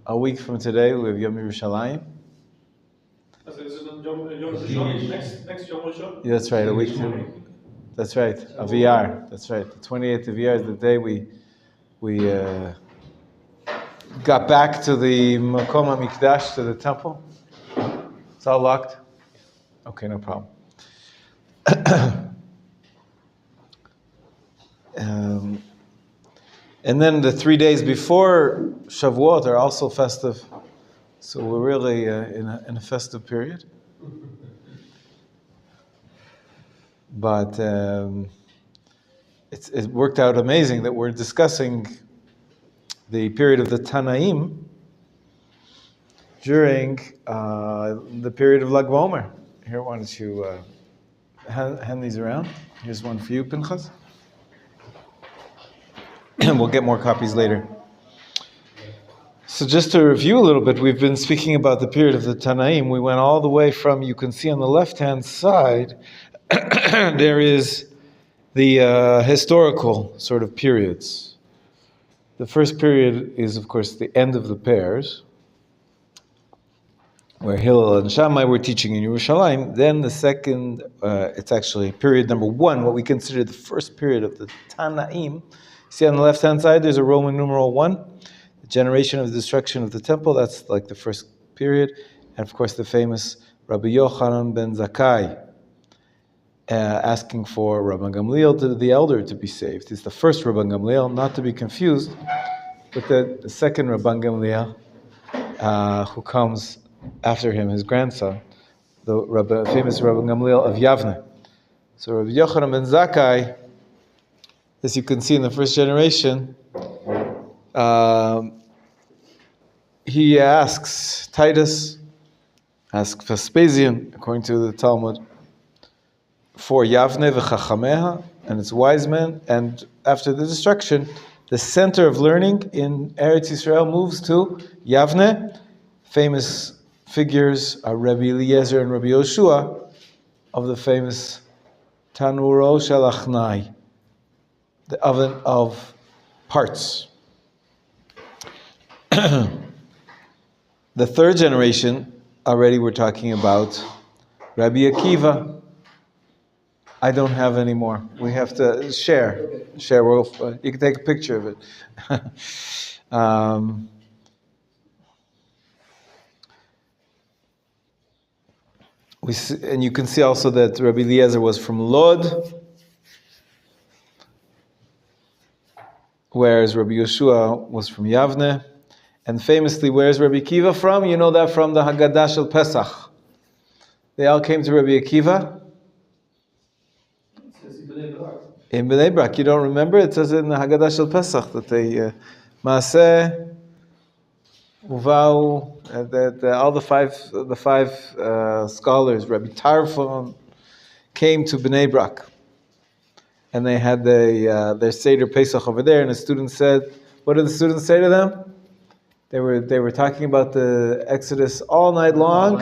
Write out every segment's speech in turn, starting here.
A week from today, we have Yom Yerushalayim. Next Yom Rishon? That's right, a week to. That's right, of Iyar. That's right. The 28th of Iyar is the day we got back to the Makom HaMikdash, to the temple. It's all locked? Okay, no problem. And then the 3 days before Shavuot are also festive. So we're really in a festive period. But it worked out amazing that we're discussing the period of the Tanaim during the period of Lag BaOmer. Here, why don't you hand these around? Here's one for you, Pinchas. And we'll get more copies later. So just to review a little bit, we've been speaking about the period of the Tanaim. We went all the way from, you can see on the left-hand side, there is the historical sort of periods. The first period is, of course, the end of the pairs, where Hillel and Shammai were teaching in Yerushalayim. Then the second, it's actually period number 1, what we consider the first period of the Tanaim. See on the left-hand side, there's a Roman numeral 1, the generation of the destruction of the temple. That's like the first period. And of course, the famous Rabbi Yochanan ben Zakkai, asking for Rabbi Gamliel, the elder, to be saved. It's the first Rabbi Gamliel, not to be confused with the second Rabbi Gamliel, who comes after him, his grandson, the famous Rabbi Gamliel of Yavne. So Rabbi Yochanan ben Zakkai, as you can see in the first generation, he asks Titus, asks Vespasian, according to the Talmud, for Yavne v'chachameha and its wise men. And after the destruction, the center of learning in Eretz Yisrael moves to Yavne. Famous figures are Rabbi Eliezer and Rabbi Yoshua of the famous Tanuro Shel Achnai, the oven of parts. The third generation, already we're talking about Rabbi Akiva. I don't have any more. We have to share. You can take a picture of it. And you can see also that Rabbi Eliezer was from Lod, whereas Rabbi Yeshua was from Yavne. And famously, where's Rabbi Akiva from? You know that from the Haggadah Shel Pesach. They all came to Rabbi Akiva. In Bnei Brak. You don't remember? It says in the Haggadah Shel Pesach that they Maaseh Uvau, that all the five scholars, Rabbi Tarfon, came to Bnei Brak, and they had their Seder Pesach over there. And the students said, "What did the students say to them?" They were talking about the Exodus all night long.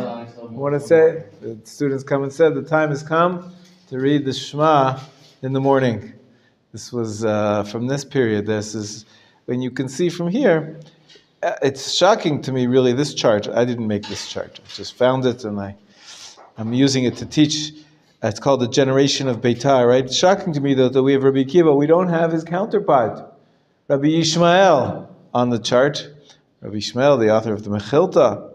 What did it say? The students come and said, "The time has come to read the Shema in the morning." This was from this period. This is when you can see from here. It's shocking to me, really, this chart. I didn't make this chart. I just found it, and I'm using it to teach. It's called the generation of Beitar, right? It's shocking to me, though, that we have Rabbi Akiva. We don't have his counterpart, Rabbi Yishmael, on the chart. Rabbi Yishmael, the author of the Mechilta.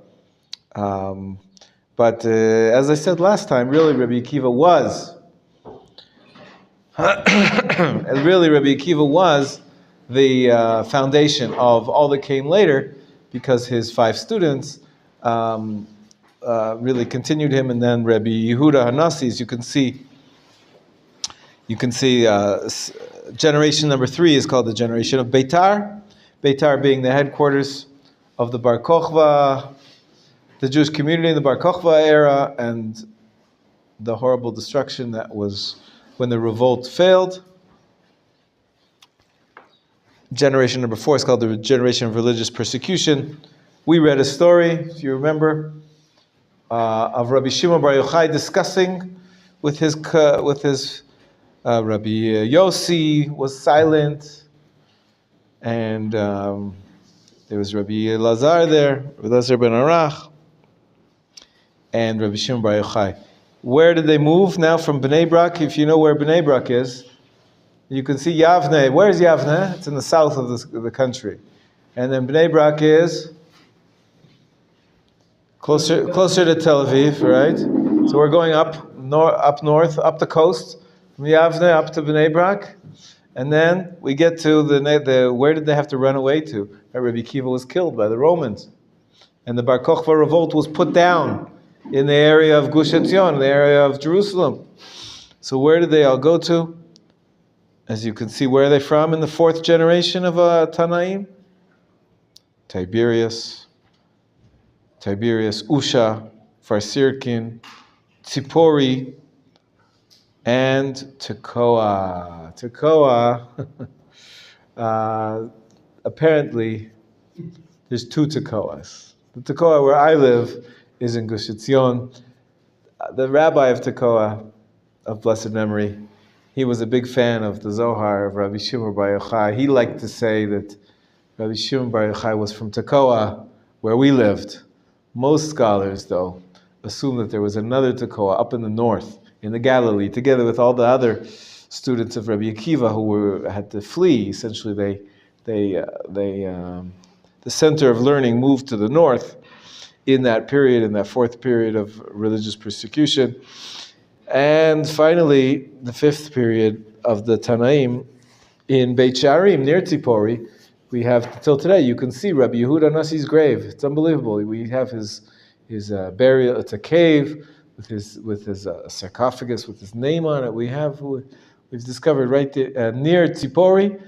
But as I said last time, really, Rabbi Akiva was. And really, Rabbi Akiva was the foundation of all that came later, because his 5 students really continued him, and then Rabbi Yehuda Hanassi, as you can see, generation number 3 is called the generation of Beitar. Beitar being the headquarters of the Bar Kochva, the Jewish community in the Bar Kochva era, and the horrible destruction that was when the revolt failed. Generation number 4 is called the generation of religious persecution. We read a story, if you remember, of Rabbi Shimon Bar Yochai discussing with his Rabbi Yossi was silent, and There was Rabbi Elazar there, Rabbi Elazar ben Arach, and Rabbi Shimon bar Yochai. Where did they move now from Bnei Brak? If you know where Bnei Brak is, you can see Yavne. Where's Yavne? It's in the south of the country. And then Bnei Brak is closer to Tel Aviv, right? So we're going up north, up the coast, from Yavne up to Bnei Brak. And then we get to the where did they have to run away to? Rabbi Akiva was killed by the Romans. And the Bar Kokhba revolt was put down in the area of Gush Etzion, the area of Jerusalem. So where did they all go to? As you can see, where are they from in the fourth generation of Tanaim? Tiberias, Usha, Farsirkin, Tzipori, and Tekoa. Tekoa, apparently, there's two Tekoas. The Tekoa where I live is in Gush Etzion. The rabbi of Tekoa, of blessed memory, he was a big fan of the Zohar of Rabbi Shimon bar Yochai. He liked to say that Rabbi Shimon bar Yochai was from Tekoa, where we lived. Most scholars, though, assume that there was another Tekoa up in the north, in the Galilee, together with all the other students of Rabbi Akiva who had to flee. Essentially, the center of learning moved to the north in that period, in that fourth period of religious persecution. And finally, the fifth period of the Tanaim, in Beit Sha'arim, near Tzipori, we have, till today, you can see Rabbi Yehuda Nasi's grave. It's unbelievable. We have his burial. It's a cave with his sarcophagus with his name on it. We've discovered right there, near Tzipori, a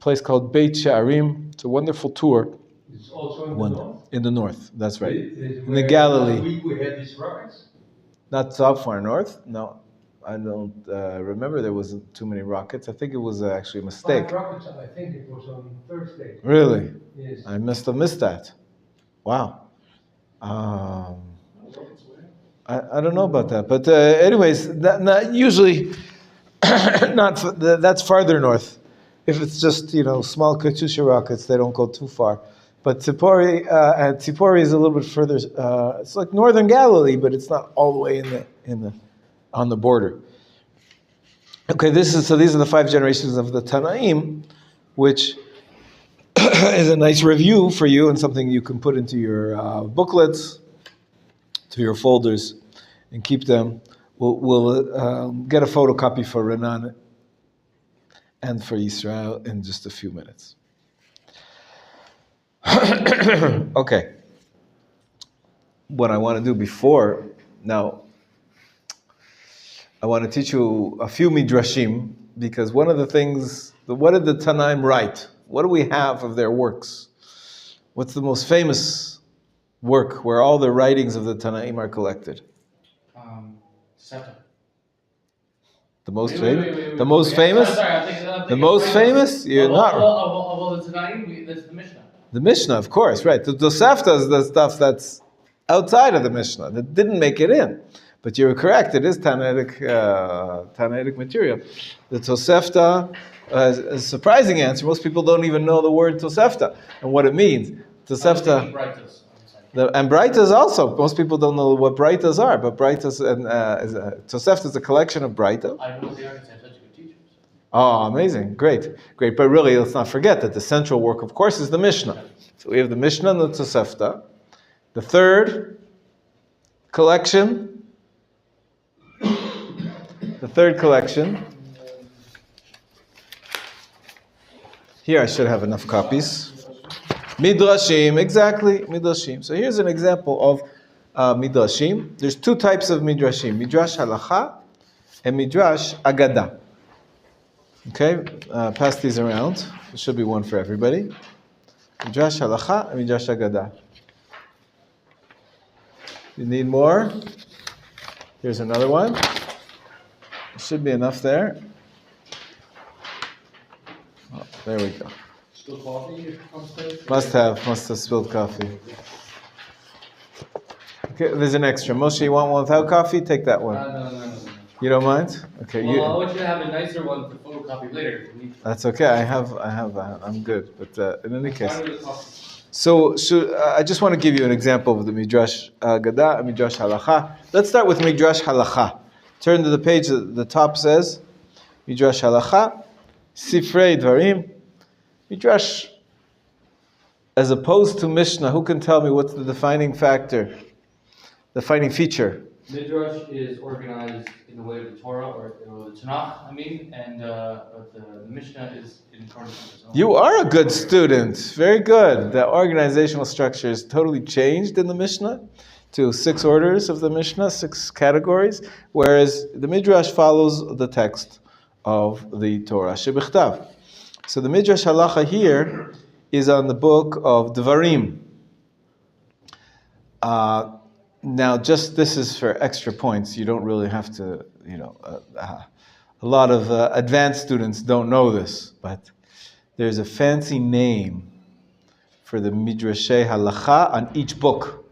place called Beit Sha'arim. It's a wonderful tour. It's also in the north? In the north, that's right. In the Galilee. Last week we had these rockets? Not so far north, no. I don't remember there wasn't too many rockets. I think it was actually a mistake. 5 rockets, I think it was on Thursday. Really? Yes. I must have missed that. Wow. I don't know about that. But anyways, not usually, that's farther north. If it's just, small Katyusha rockets, they don't go too far. But Tzipori is a little bit further. It's like northern Galilee, but it's not all the way on the border. Okay, these are the 5 generations of the Tanaim, which is a nice review for you and something you can put into your booklets, to your folders, and keep them. We'll get a photocopy for Renan and for Israel in just a few minutes. Okay. What I want to do before now, I want to teach you a few midrashim, because one of the things, what did the Tanaim write? What do we have of their works? What's the most famous work where all the writings of the Tanaim are collected? Seta. The most famous? The most famous? The most famous? You're not. Of the Tanaim, that's the Mishnah. The Mishnah, of course, right. The Tosefta is the stuff that's outside of the Mishnah, that didn't make it in. But you're correct, it is Tanaitic material. The Tosefta is a surprising answer. Most people don't even know the word Tosefta and what it means. Tosefta. And Braitas also. Most people don't know what Braitas are, but Braitas Tosefta is a collection of Braita. I know they are such good teachers. Oh, amazing. Great. But really, let's not forget that the central work, of course, is the Mishnah. So we have the Mishnah and the Tosefta. The third collection, here I should have enough copies. Midrashim, exactly, Midrashim. So here's an example of Midrashim. There's 2 types of Midrashim, Midrash Halacha and Midrash Agada. Okay, pass these around. There should be one for everybody. Midrash Halacha and Midrash Agada. You need more? Here's another one. There should be enough there. Oh, there we go. Spilled coffee upstairs? Must have spilled coffee. Okay, there's an extra. Moshe, you want one without coffee? Take that one. No. You don't mind? Okay. Well, I want you to have a nicer one to photocopy later. That's okay. I'm good. But in any case, So I just want to give you an example of the Midrash Gada and Midrash Halacha. Let's start with Midrash Halacha. Turn to the page that the top says, Midrash Halacha, Sifrei Dvarim. Midrash, as opposed to Mishnah, who can tell me what's the defining factor, defining feature? Midrash is organized in the way of the Torah, or the Tanakh, but the Mishnah is in accordance with its own. You are a good student. Very good. The organizational structure is totally changed in the Mishnah to 6 orders of the Mishnah, 6 categories, whereas the Midrash follows the text of the Torah Shebichtav. So the Midrash Halacha here is on the book of Dvarim. Now, just this is for extra points. You don't really have to, a lot of advanced students don't know this, but there's a fancy name for the Midrashei Halacha on each book.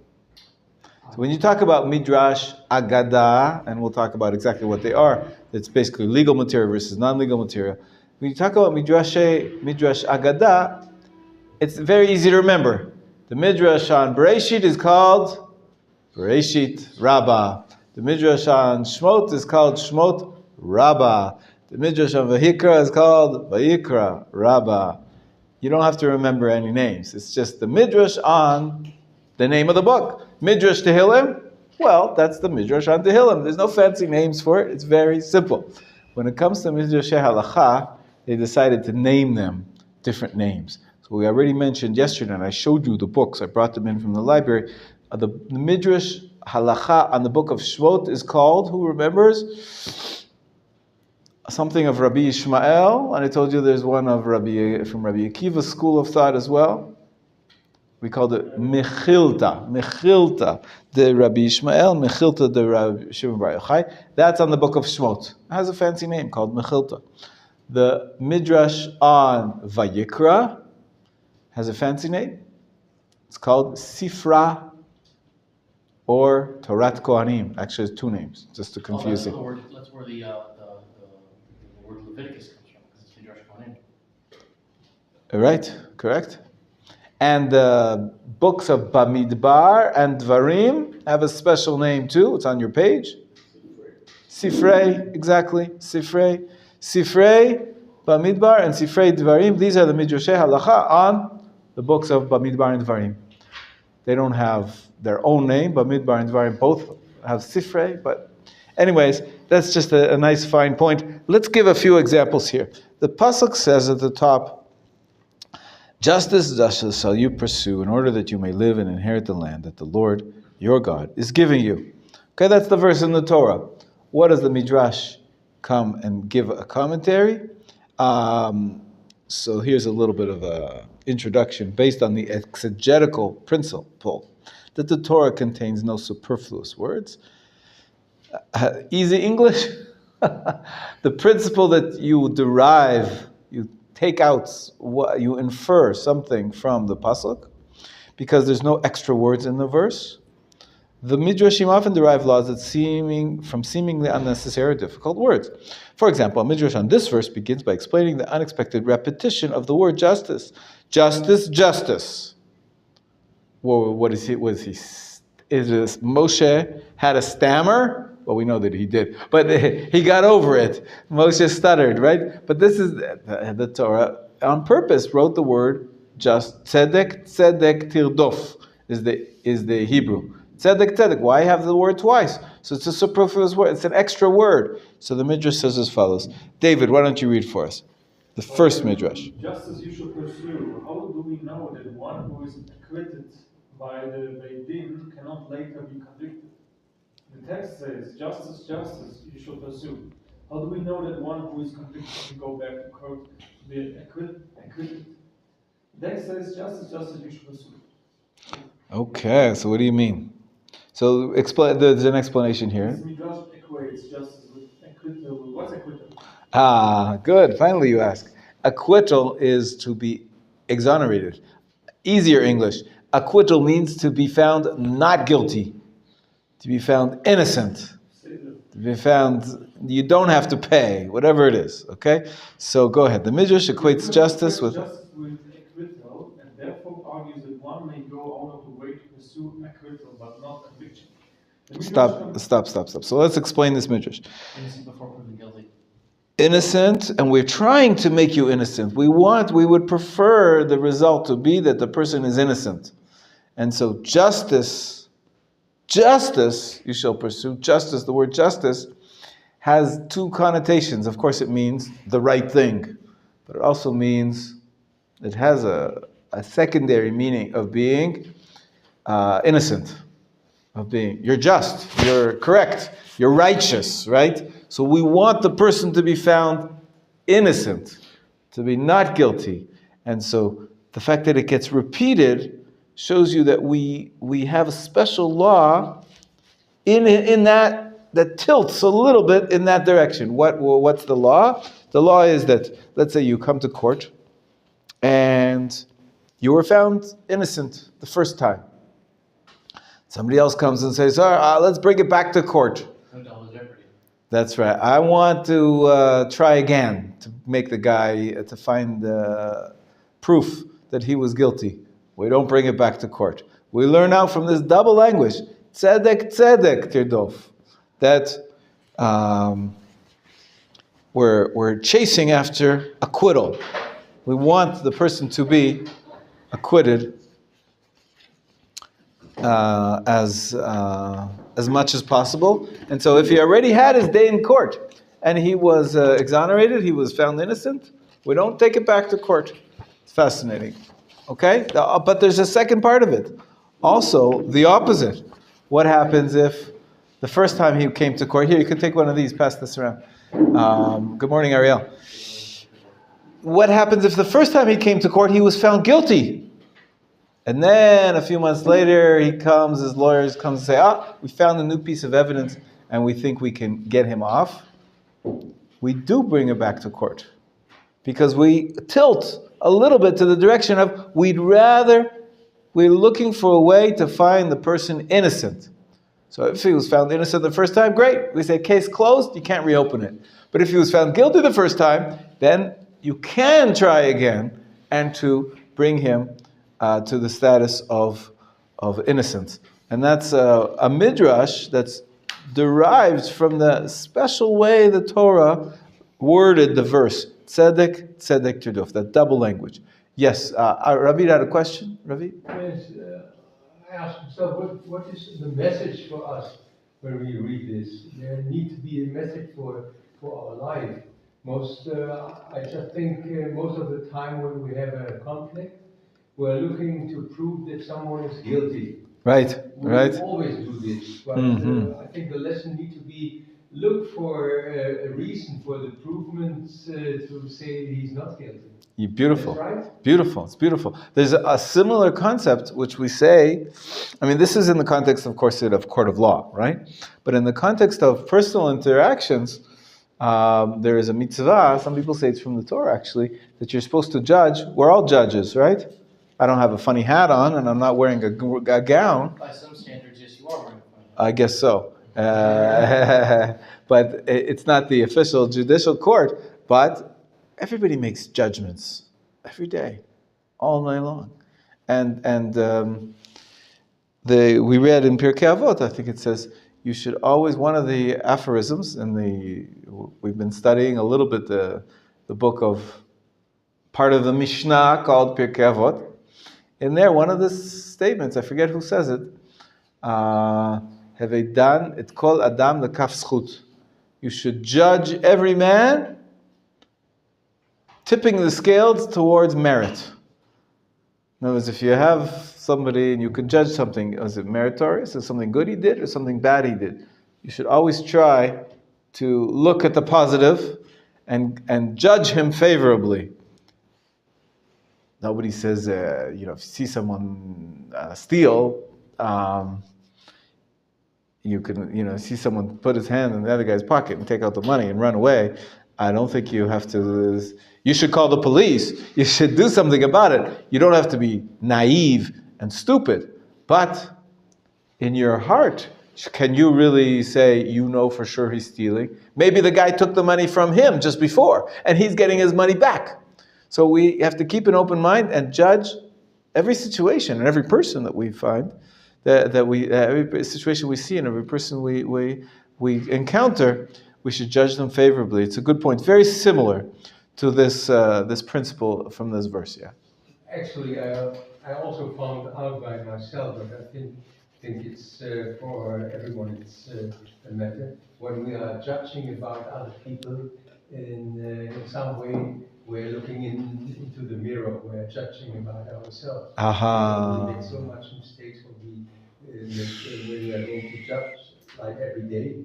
So when you talk about Midrash Agada, and we'll talk about exactly what they are, it's basically legal material versus non-legal material. When you talk about Midrash Agada, it's very easy to remember. The Midrash on Bereshit is called Bereshit Rabbah. The Midrash on Shmot is called Shmot Rabbah. The Midrash on Vayikra is called Vayikra Rabbah. You don't have to remember any names. It's just the Midrash on the name of the book. Midrash Tehillim, well, that's the Midrash on Tehillim. There's no fancy names for it. It's very simple. When it comes to Midrash Halacha, they decided to name them different names. So we already mentioned yesterday, and I showed you the books. I brought them in from the library. The Midrash Halacha on the book of Shmot is called, who remembers? Something of Rabbi Ishmael, and I told you there's one of from Rabbi Akiva's school of thought as well. We called it Mechilta, the Rabbi Ishmael, Mechilta, the Rabbi Shimon Bar Yochai. That's on the book of Shmot. It has a fancy name called Mechilta. The Midrash on Vayikra has a fancy name. It's called Sifra or Torat Kohanim. Actually, it's 2 names, just to confuse you. That's where the word Leviticus comes from, because it's Midrash Kohanim. Right, correct. And the books of Bamidbar and Dvarim have a special name too. It's on your page. Sifrei, exactly. Sifrei, Bamidbar, and Sifrei Dvarim. These are the Midrashei Halacha on the books of Bamidbar and Dvarim. They don't have their own name. Bamidbar and Dvarim both have Sifrei, but anyways, that's just a nice fine point. Let's give a few examples here. The pasuk says at the top, justice shall you pursue in order that you may live and inherit the land that the Lord your God is giving you. Okay, that's the verse in the Torah. What does the Midrash come and give a commentary? So here's a little bit of an introduction based on the exegetical principle that the Torah contains no superfluous words. Easy English? The principle that you derive, you take out, you infer something from the pasuk, because there's no extra words in the verse. The Midrashim often derive laws that from seemingly unnecessary or difficult words. For example, a Midrash on this verse begins by explaining the unexpected repetition of the word justice. Justice, justice. Well, what is he? Is Moshe had a stammer? Well, we know that he did, but he got over it. Moshe stuttered, right? But this is the Torah on purpose wrote the word just. Tzedek tirdof is the Hebrew. Tzedek. Why have the word twice? So it's a superfluous word. It's an extra word. So the Midrash says as follows. David, why don't you read for us? The first Midrash. Just as you should pursue, how do we know that one who is acquitted by the Beit Din cannot later be convicted? The text says, justice, you shall pursue. How do we know that one who is convicted can go back to court to be acquitted? The text says, justice, you shall pursue. Okay, so what do you mean? So explain. There's an explanation here. This Midrash equates justice with acquittal. What's acquittal? Good. Finally you ask. Acquittal is to be exonerated. Easier English. Acquittal means to be found not guilty. To be found innocent. To be found, you don't have to pay, whatever it is. Okay? So go ahead. The Midrash equates justice with acquittal, and therefore argues that one he go out of the way to pursue acquittal but not conviction? The Midrash Stop. So let's explain this Midrash. Innocent before proven guilty. Innocent, and we're trying to make you innocent. We would prefer the result to be that the person is innocent. And so justice, you shall pursue. Justice, the word justice, has two connotations. Of course, it means the right thing, but it also means, it has a secondary meaning of being innocent, of being, you're just, you're correct, you're righteous, right? So we want the person to be found innocent, to be not guilty. And so the fact that it gets repeated shows you that we have a special law in that tilts a little bit in that direction. What's the law? The law is that, let's say you come to court and you were found innocent the first time. Somebody else comes and says, all right, let's bring it back to court. No double jeopardy. That's right. I want to try again to make the guy, to find proof that he was guilty. We don't bring it back to court. We learn out from this double language, tzedek tirdof, that we're chasing after acquittal. We want the person to be acquitted as much as possible. And so if he already had his day in court and he was exonerated, he was found innocent, we don't take it back to court. It's fascinating. Okay? But there's a second part of it. Also, the opposite. What happens if the first time he came to court, here, you can take one of these, pass this around. Good morning, Ariel. What happens if the first time he came to court, he was found guilty? And then a few months later, his lawyers come and say, we found a new piece of evidence and we think we can get him off. We do bring him back to court because we tilt a little bit to the direction of we're looking for a way to find the person innocent. So if he was found innocent the first time, great. We say case closed, you can't reopen it. But if he was found guilty the first time, then you can try again and to bring him to the status of innocence. And that's a midrash that's derived from the special way the Torah worded the verse, tzedek tirdof, that double language. Yes, Rabbi had a question? Rabbi? Yes, I asked myself, what is the message for us when we read this? There needs to be a message for our life. I just think most of the time when we have a conflict, we're looking to prove that someone is guilty. Right. We always do this, but I think the lesson needs to be look for a reason for the provements to say he's not guilty. Beautiful. That's right? Beautiful. It's beautiful. There's a similar concept which we say, this is in the context, of course, of court of law, right? But in the context of personal interactions, there is a mitzvah, some people say it's from the Torah actually, that you're supposed to judge. We're all judges, right? I don't have a funny hat on and I'm not wearing a gown. By some standards, yes, you are wearing a funny hat. I guess so. But it's not the official judicial court, but everybody makes judgments every day, all night long. And we read in Pirkei Avot, I think it says, you should always, one of the aphorisms, we've been studying a little bit the book of, part of the Mishnah called Pirkei Avot. In there, one of the statements, I forget who says it, Havei dan et kol adam lekaf zchut. You should judge every man tipping the scales towards merit. In other words, if you have somebody and you can judge something, is it meritorious? Is it something good he did or something bad he did? You should always try to look at the positive and judge him favorably. Nobody says, if you see someone steal, you can, see someone put his hand in the other guy's pocket and take out the money and run away. I don't think you have to. You should call the police. You should do something about it. You don't have to be naive and stupid. But in your heart, can you really say you know for sure he's stealing? Maybe the guy took the money from him just before, and he's getting his money back. So we have to keep an open mind and judge every situation and every person that we find, every situation we see and every person we encounter, we should judge them favorably. It's a good point. Very similar to this principle from this verse. Yeah. Actually, I also found out by myself, but I think it's for everyone. It's a matter when we are judging about other people in some way. We're looking into the mirror. We're judging about ourselves. Aha. We make so much mistakes when we are going to judge, like every day.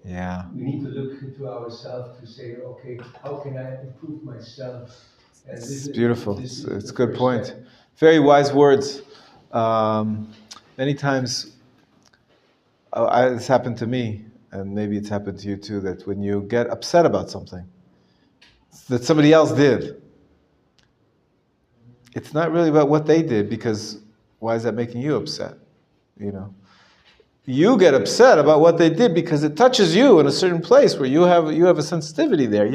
Yeah. We need to look into ourselves to say, okay, how can I improve myself? And It's beautiful. It's a good point. Step. Very wise words. Many times, it's happened to me, and maybe it's happened to you too, that when you get upset about something that somebody else did, it's not really about what they did, because why is that making you upset? You get upset about what they did because it touches you in a certain place where you have a sensitivity there.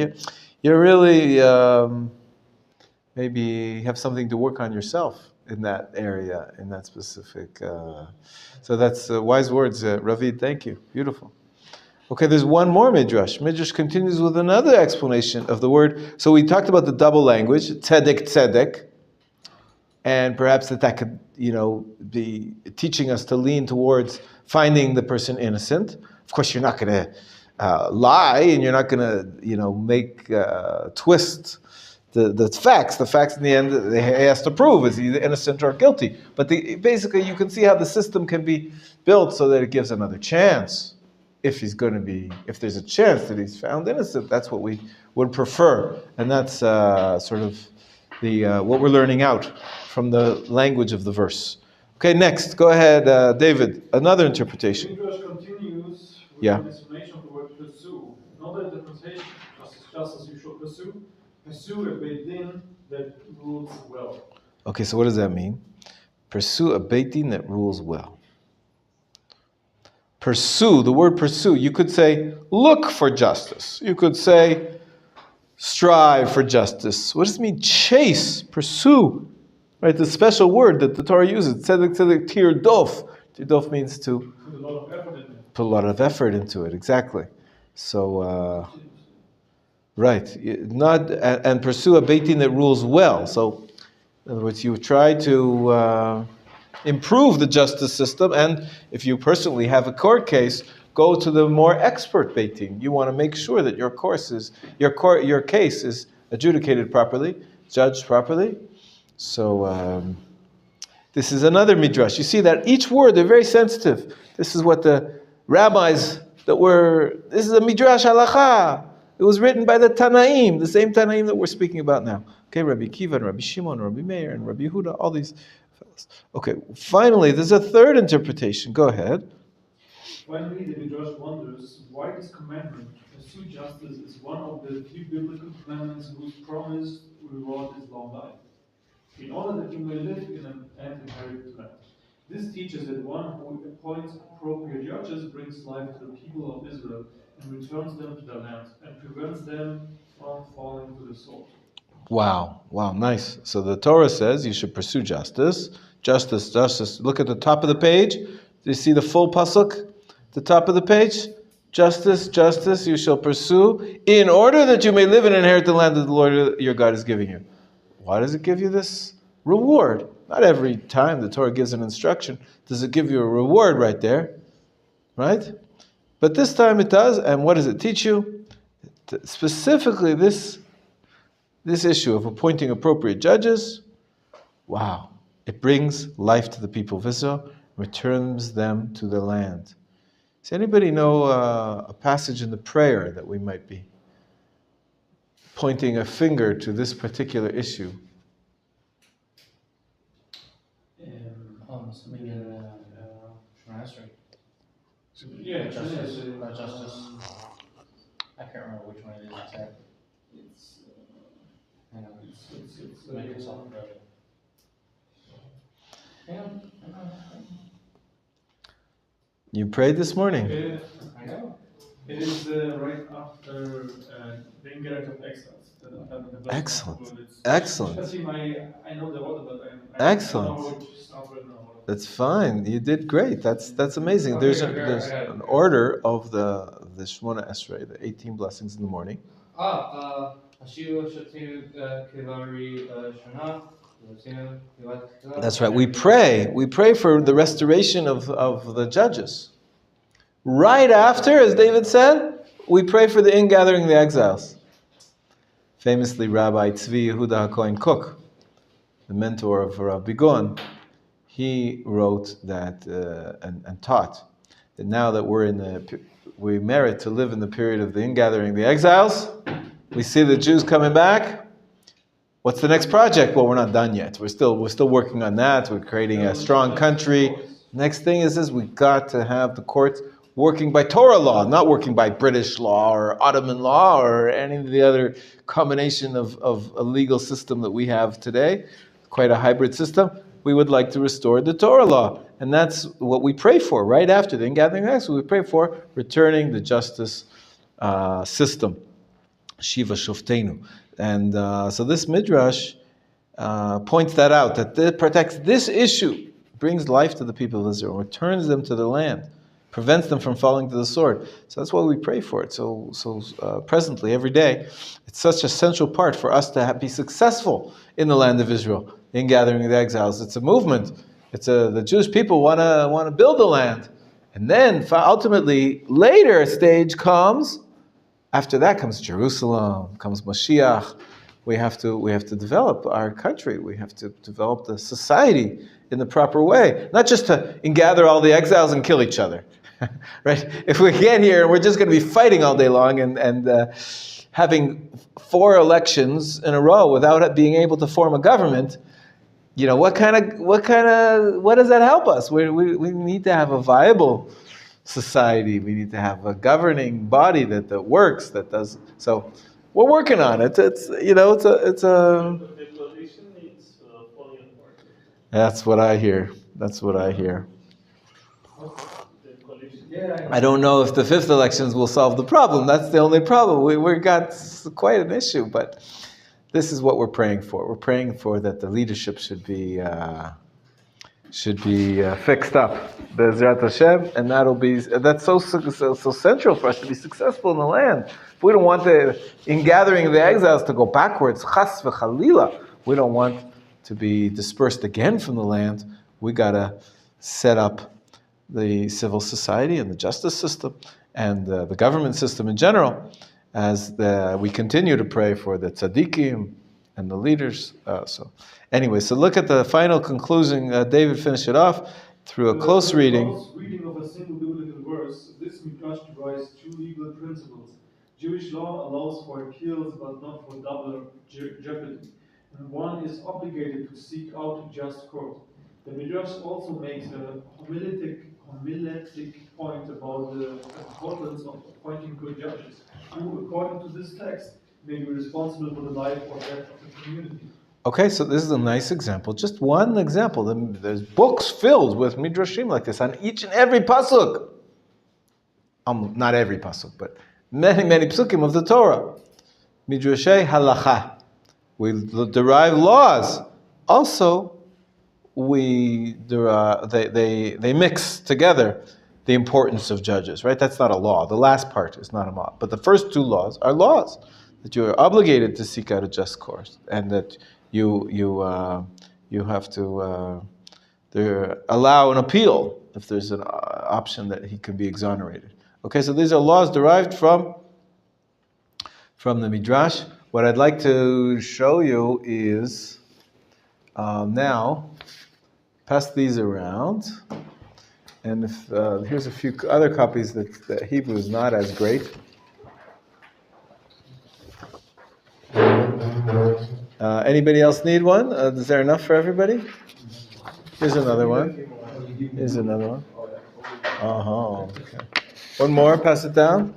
You're really maybe have something to work on yourself in that area, in that specific. So that's wise words, Ravid. Thank you. Beautiful. Okay, there's one more Midrash. Midrash continues with another explanation of the word. So we talked about the double language, tzedek, tzedek, and perhaps that could, be teaching us to lean towards finding the person innocent. Of course, you're not going to lie, and you're not going to, make twist the facts. The facts in the end, he has to prove is either innocent or guilty. But basically, you can see how the system can be built so that it gives another chance. If there's a chance that he's found innocent, that's what we would prefer, and that's sort of what we're learning out from the language of the verse. Okay, next, go ahead, David. Another interpretation. Midrash continues with an explanation of the word pursue. Another interpretation, just as you should pursue a beit din that rules well. Okay, so what does that mean? Pursue a beit din that rules well. Pursue, the word pursue, you could say look for justice. You could say strive for justice. What does it mean? Chase, pursue. Right, the special word that the Torah uses, tzedek, tzedek, tirdof. Tirdof means to put a lot of effort into it, exactly. So, right, and pursue a beit din that rules well. So, in other words, you try to improve the justice system, and if you personally have a court case, go to the more expert beit din. You want to make sure that your case is adjudicated properly, judged properly. So this is another midrash. You see that each word, they're very sensitive. This is what the rabbis this is a midrash halacha. It was written by the Tanaim, the same Tanaim that we're speaking about now. Okay, Rabbi Kiva and Rabbi Shimon, Rabbi Meir and Rabbi Yehuda, all these fellows. Okay, finally, there's a third interpretation. Go ahead. Finally, the Midrash wonders why this commandment, pursue justice, is one of the few biblical commandments whose promised reward is long life, in order that you may live in an inherited land. This teaches that one who appoints appropriate judges brings life to the people of Israel and returns them to their land and prevents them from falling to the sword. Wow, nice. So the Torah says you should pursue justice. Justice. Look at the top of the page. Do you see the full pasuk? The top of the page. Justice, you shall pursue in order that you may live and inherit the land that the Lord your God is giving you. Why does it give you this reward? Not every time the Torah gives an instruction does it give you a reward right there, right? But this time it does, and what does it teach you? Specifically this issue of appointing appropriate judges, wow, it brings life to the people of Israel, returns them to their land. Does anybody know a passage in the prayer that we might be pointing a finger to this particular issue? Maybe Shemon Yeah, justice. I can't remember which one it is exactly. It's make yourself ready. You prayed this morning. I know. It is right after the ingredient of excellence. Excellent. Actually, I know the order, but Excellent. That's fine. You did great. That's amazing. There's an order of the Shmona Esrei, the 18 blessings in the morning. That's right. We pray for the restoration of the judges. Right after, as David said, we pray for the ingathering of the exiles. Famously, Rabbi Tzvi Yehuda HaKohen Kook, the mentor of Rabbi Gon, he wrote that and taught that now that we merit to live in the period of the ingathering of the exiles, we see the Jews coming back. What's the next project? Well, we're not done yet. We're still working on that. We're creating a strong country. Next thing is we got to have the courts working by Torah law, not working by British law or Ottoman law or any of the other combination of a legal system that we have today. Quite a hybrid system. We would like to restore the Torah law. And that's what we pray for right after the ingathering of the exiles. We pray for returning the justice system. Shiva Shoftenu. And so this Midrash points that out, that it protects this issue, brings life to the people of Israel, returns them to the land, prevents them from falling to the sword. So that's why we pray for it. So presently, every day, it's such a central part for us to be successful in the land of Israel, in gathering the exiles. It's a movement. The Jewish people want to build the land. And then ultimately, later stage comes. After that comes Jerusalem, comes Mashiach. We have to develop our country. We have to develop the society in the proper way, not just to gather all the exiles and kill each other, right? If we get here and we're just going to be fighting all day long and having 4 elections in a row without being able to form a government, what does that help us? We need to have a viable society. We need to have a governing body that works, that does. So we're working on it. It's a. But the coalition needs falling apart. That's what I hear. I don't know if the 5th elections will solve the problem. That's the only problem. We got quite an issue, but this is what we're praying for. We're praying for that the leadership should be fixed up, Be'ezrat Hashem, and that's so central for us to be successful in the land. If we don't want the ingathering of the exiles to go backwards, chas v'chalila, we don't want to be dispersed again from the land, we gotta set up the civil society and the justice system and the government system in general, as we continue to pray for the tzaddikim and the leaders. Anyway, so look at the final conclusion. David finished it off through a close reading. Reading of a single biblical verse, this Midrash derives 2 legal principles. Jewish law allows for appeals, but not for double jeopardy. And one is obligated to seek out a just court. The Midrash also makes a homiletic point about the importance of appointing good judges, who, according to this text, may be responsible for the life or death of the community. Okay, so this is a nice example. Just one example. There's books filled with midrashim like this on each and every pasuk. Not every pasuk, but many psukim of the Torah. Midrashay halacha. We derive laws. Also, they mix together the importance of judges. Right? That's not a law. The last part is not a law, but the first 2 laws are laws that you are obligated to seek out a just course, and that you have to allow an appeal if there's an option that he can be exonerated. Okay, so these are laws derived from the Midrash. What I'd like to show you is now pass these around, and if here's a few other copies that Hebrew is not as great. Anybody else need one? Is there enough for everybody? Here's another one. Okay. One more. Pass it down,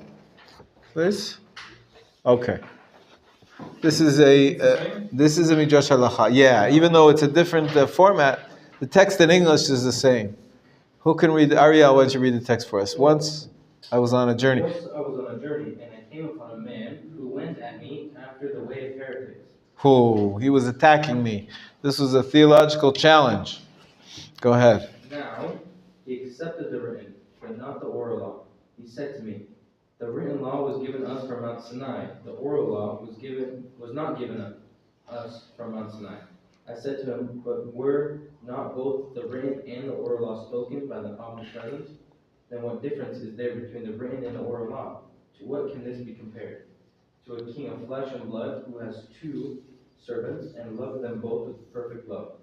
please. Okay. This is a Midrash Halacha. Yeah, even though it's a different format, the text in English is the same. Who can read? Ariel, why don't you read the text for us? Once I was on a journey. And I came upon a man who went at me after the way of heretics. He was attacking me. This was a theological challenge. Go ahead. Now he accepted the written, but not the oral law. He said to me, the written law was given us from Mount Sinai. The oral law was not given us from Mount Sinai. I said to him, but were not both the written and the oral law spoken by the omnipresent? Then what difference is there between the written and the oral law? To what can this be compared? To a king of flesh and blood who has 2 servants and loved them both with perfect love.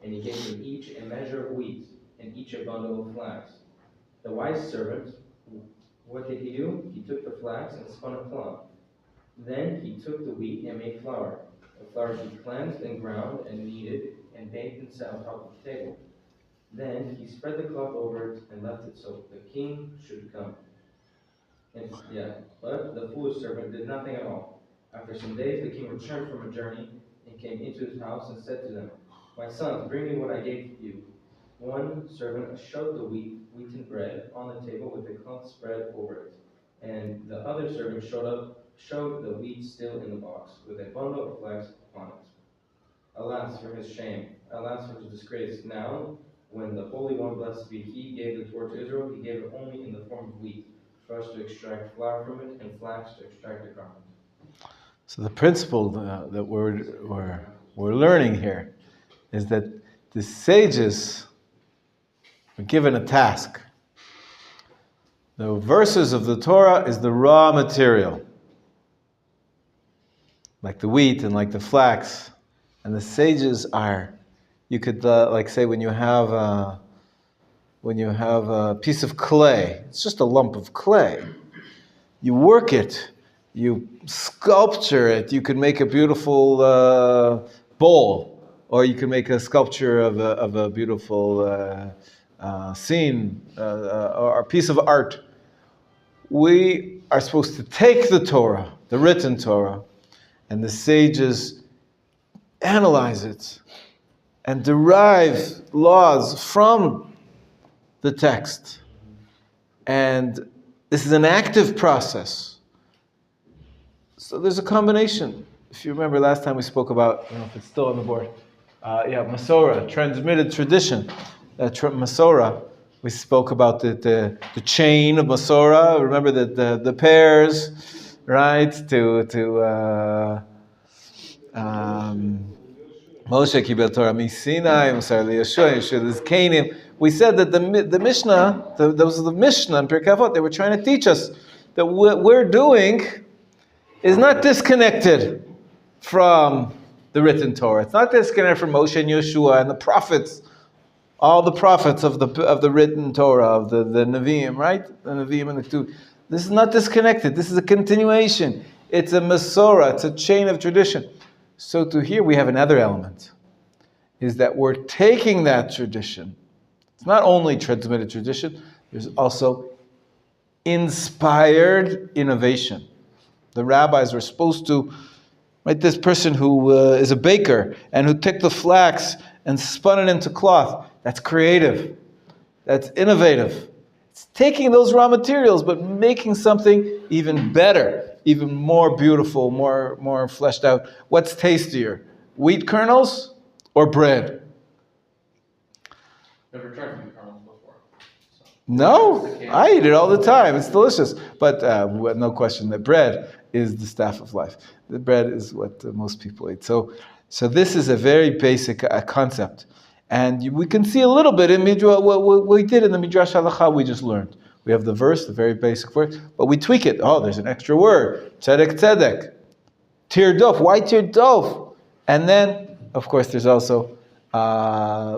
And he gave them each a measure of wheat and each a bundle of flax. The wise servant, what did he do? He took the flax and spun a cloth. Then he took the wheat and made flour. The flour he cleansed and ground and kneaded and baked and set on top of the table. Then he spread the cloth over it and left it so the king should come. But the foolish servant did nothing at all. After some days the king returned from a journey and came into his house and said to them, my sons, bring me what I gave you. One servant showed the wheaten bread on the table with the cloth spread over it. And the other servant showed the wheat still in the box, with a bundle of flax upon it. Alas for his shame, alas for his disgrace. Now, when the Holy One, blessed be He, gave the Torah to Israel, He gave it only in the form of wheat, for us to extract flour from it, and flax to extract the garment. So the principle that we're learning here is that the sages were given a task. The verses of the Torah is the raw material, like the wheat and like the flax, and the sages are. You could like say when you have a piece of clay, it's just a lump of clay. You work it, you sculpture it. You can make a beautiful bowl, or you can make a sculpture of a beautiful scene or a piece of art. We are supposed to take the Torah, the written Torah, and the sages analyze it and derive laws from the text. And this is an active process. So there's a combination. If you remember last time we spoke about, I don't know if it's still on the board, Masorah, transmitted tradition. Masorah, we spoke about the chain of Masorah. Remember the pairs, right? Moshe Kibel Torah Sinai, Musar Yeshua, Yeshua is Canaan. We said that the Mishnah, those are the Mishnah and Pirkei Avot, they were trying to teach us that what we're doing is not disconnected from the written Torah. It's not disconnected from Moshe and Yeshua and the prophets, all the prophets of the written Torah, of the Nevi'im, right? The Nevi'im and the Ketuvim. This is not disconnected. This is a continuation. It's a Masorah. It's a chain of tradition. So to here we have another element, is that we're taking that tradition. It's not only transmitted tradition, there's also inspired innovation. The rabbis were supposed to, right, this person who is a baker and who took the flax and spun it into cloth, that's creative, that's innovative. It's taking those raw materials but making something even better, even more beautiful, more fleshed out. What's tastier, wheat kernels or bread? Never tried wheat kernels before. So. No, I eat it all the time. It's delicious. But no question that bread is the staff of life. The bread is what most people eat. So this is a very basic concept. And we can see a little bit in Midrash, what we did in the Midrash Halacha we just learned. We have the verse, the very basic verse, but we tweak it. Oh, there's an extra word. Tzedek, tzedek. Tirdof. Why tirdof? And then, of course, there's also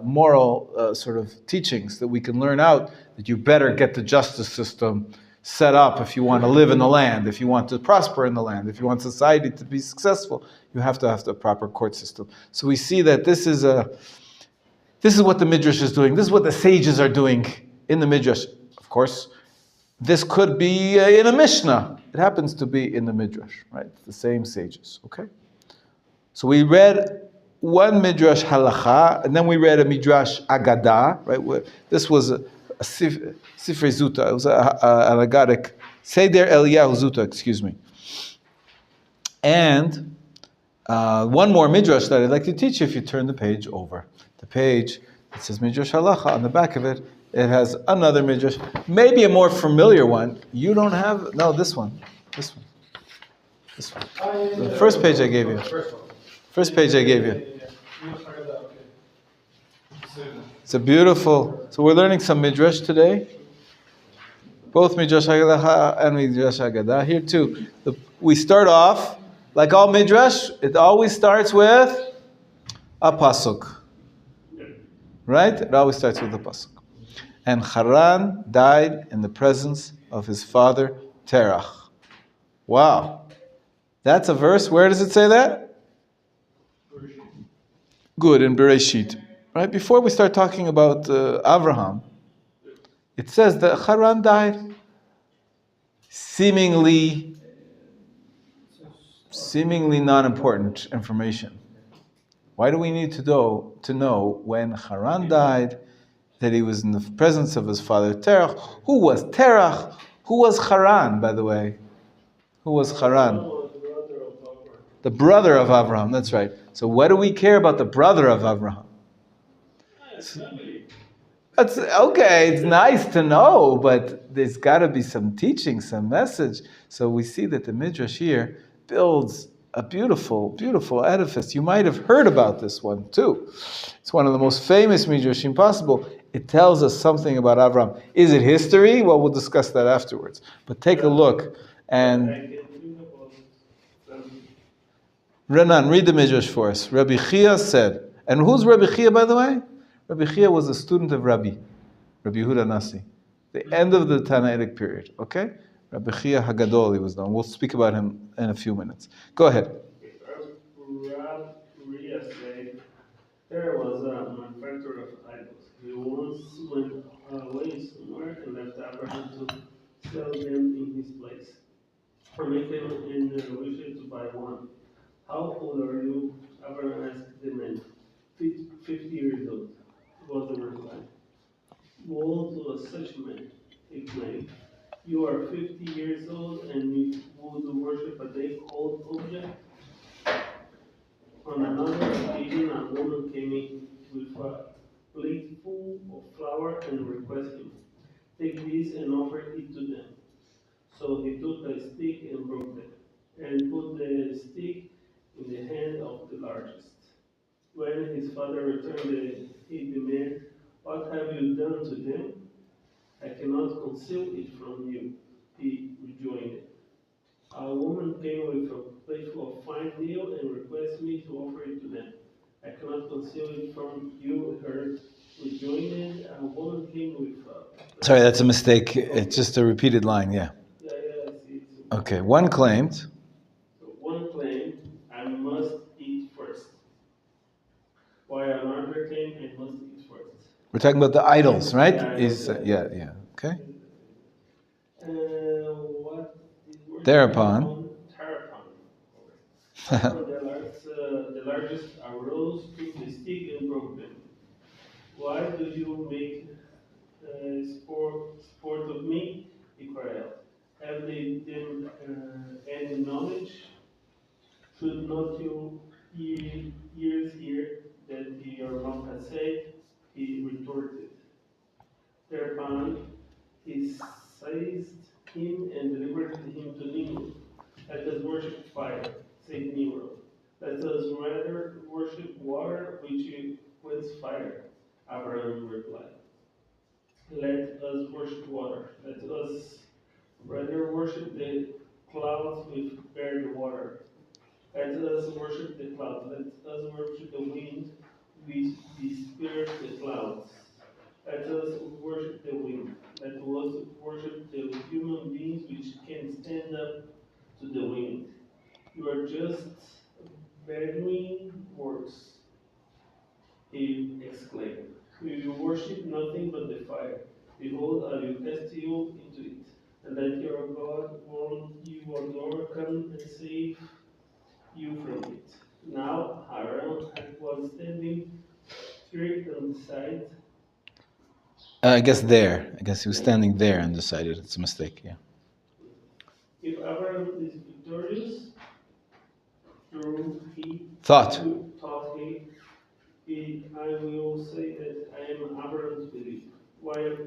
moral sort of teachings that we can learn out, that you better get the justice system set up if you want to live in the land, if you want to prosper in the land, if you want society to be successful, you have to have the proper court system. So we see that this is what the Midrash is doing. This is what the sages are doing in the Midrash. Of course, this could be in a Mishnah. It happens to be in the Midrash, right? The same sages, okay? So we read one Midrash Halacha, and then we read a Midrash Agadah, right? This was a Sifrei Zuta. It was an Agadic Seder Eliyahu Zuta, excuse me. And One more Midrash that I'd like to teach you if you turn the page over. The page, it says Midrash Halacha. On the back of it, it has another Midrash, maybe a more familiar one. You don't have, no, this one. This one. This one. The first page I gave you. First page I gave you. It's a beautiful, so we're learning some Midrash today. Both Midrash Halacha and Midrash Haggadah. Here too, we start off, like all Midrash, it always starts with a pasuk. Right? It always starts with a pasuk. And Kharan died in the presence of his father Terach. Wow. That's a verse. Where does it say that? Good, in Bereshit. Right? Before we start talking about Avraham, it says that Kharan died. Seemingly non-important information. Why do we need to know when Kharan died that he was in the presence of his father Terach? Who was Terach? Who was Kharan, by the way? Who was Kharan? The brother of Avraham, that's right. So what do we care about the brother of Avraham? That's okay, it's nice to know, but there's got to be some teaching, some message. So we see that the Midrash here builds a beautiful, beautiful edifice. You might have heard about this one too. It's one of the most famous Midrashim possible. It tells us something about Avraham. Is it history? Well, we'll discuss that afterwards. But take a look and... Renan, read the Midrash for us. Rabbi Chia said, and who's Rabbi Chia, by the way? Rabbi Chia was a student of Rabbi Yehuda Nasi, the end of the Tannaitic period, okay? Rabbi Chia Hagadol, he was known. We'll speak about him in a few minutes. Go ahead. Rabbi said, there was a manufacturer of idols. He once went away somewhere and left Abraham to sell them in his place. Menachem in wished to buy one. How old are you? Abraham asked the man. 50 years old, was the reply. Woe to such man, he claimed. You are 50 years old and you would worship a day-old object? On another occasion, a woman came in with a plate full of flour and requested him, take this and offer it to them. So he took a stick and broke it, and put the stick in the hand of the largest. When his father returned, he demanded, what have you done to them? I cannot conceal it from you, he rejoined. A woman came with a plateful of fine meal and requested me to offer it to them. I cannot conceal it from you, her rejoined. A woman came with a... Sorry, that's a mistake. It's just a repeated line, yeah. Yeah, I see. Okay, one claimed. So one claimed, I must eat first. While another claimed, I must eat first. We're talking about the idols, right? Yeah, okay. What is Thereupon. The largest arose, took the stick and broke them. Why do you make sport of me? He cried out. Have they then any knowledge? Should not your ears hear that your mouth has said? He retorted. Thereupon he seized him and delivered him to Nero. Let us worship fire, said Nero. Let us rather worship water which quenches fire. Abraham replied. Let us worship water. Let us rather worship the clouds which bear the water. Let us worship the clouds. Let us worship the wind which disperses the clouds. Let us worship the wind. Let us worship the human beings which can stand up to the wind. You are just vain words, he exclaimed. You worship nothing but the fire. Behold, I will cast you into it, and let your God, whom you adore, come and save you from it. Now, Kharan was standing straight on the side. I guess he was standing there and decided it's a mistake, yeah. If Abraham is victorious, through he Thought. thought I will say that I am Abraham's belief. While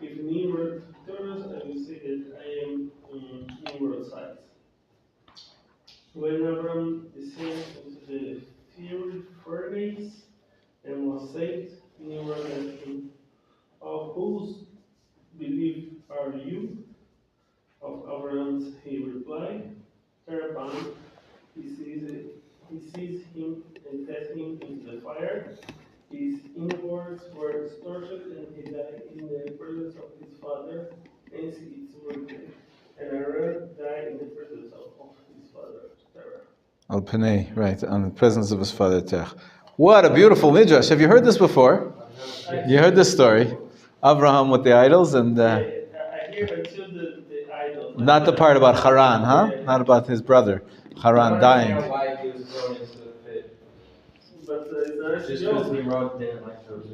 if Nimrod turns, I will say that I am Nimrod's sides. When Abraham descended into the fiery furnace and was saved, Nimrod asked him, of whose belief are you? Of Abraham's, he replied. Thereupon, he seized him and cast him into the fire. His inwards were scorched, and he died in the presence of his father. Hence it's written, and Aaron died in the presence of his father, Terah. Al Panay, right, on the presence of his father Terach. What a beautiful midrash. Have you heard this before? You heard this story? Abraham with the idols and... I hear until the idols. Not the part about Kharan, huh? Yeah. Not about his brother, Kharan, dying. Why he was thrown into the pit. But it's not a Just joke. because Nimrod didn't like those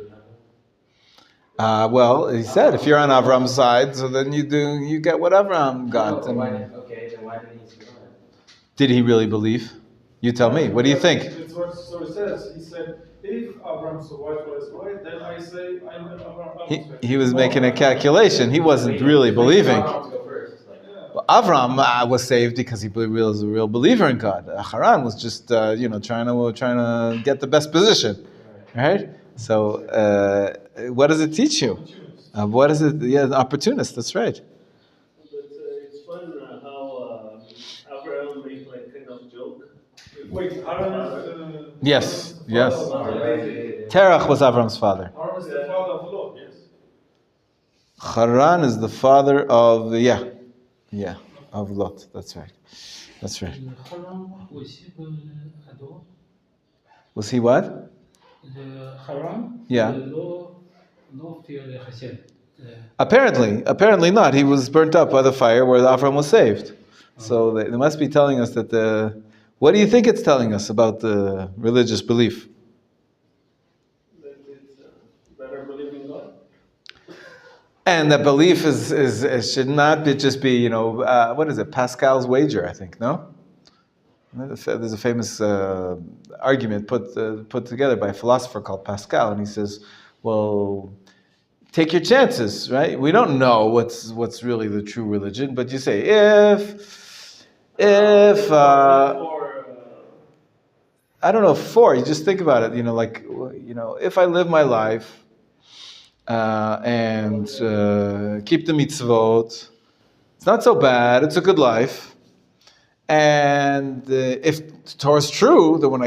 or Well, he said, if you're on Avram's side, so then you get what Avram got. And then why didn't he survive? did he really believe? You tell me. What do you think? It's what the story says. He said, if Abraham survived what is right, then I say I'm Abraham. He was making a calculation. He wasn't really believing. Abraham to go first. It's like, Well, Avram was saved because he was a real believer in God. Haran was just trying to get the best position, right? So what does it teach you? What is it? Yeah, opportunist. That's right. But it's fun how Abraham made like kind of joke. Wait, Aaron is Yes, the yes. father of Abraham. Terach was Avram's father. Aaron is the father of Lot, yes. Kharan is the father of of Lot. That's right. That's right. Kharan aussi adore. Was he what? The Kharan. Yeah. No fear Hashem. Apparently not. He was burnt up by the fire where Avram was saved. So they must be telling us that what do you think it's telling us about the religious belief? That it's better believing God. And that belief is should not just be what is it, Pascal's wager, I think, no? There's a famous argument put together by a philosopher called Pascal, and he says, well, take your chances, right? We don't know what's really the true religion, but you say if I don't know, you just think about it, if I live my life and keep the mitzvot, it's not so bad, it's a good life. And if the Torah is true, that when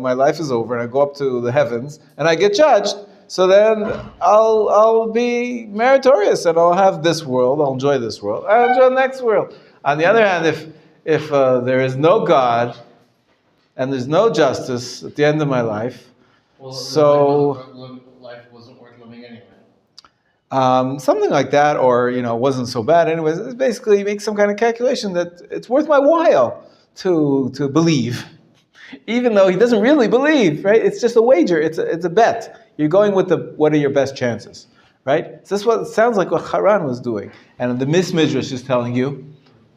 my life is over and I go up to the heavens and I get judged, so then I'll be meritorious and I'll have this world, I'll enjoy this world, I'll enjoy the next world. On the other hand, if there is no God and there's no justice at the end of my life, life wasn't worth living anyway. Something like that, or wasn't so bad anyways. It's basically make some kind of calculation that it's worth my while to believe, even though he doesn't really believe, right? It's just a wager. It's a bet. You're going with what are your best chances, right? So that's what it sounds like what Kharan was doing. And the Midrash is telling you,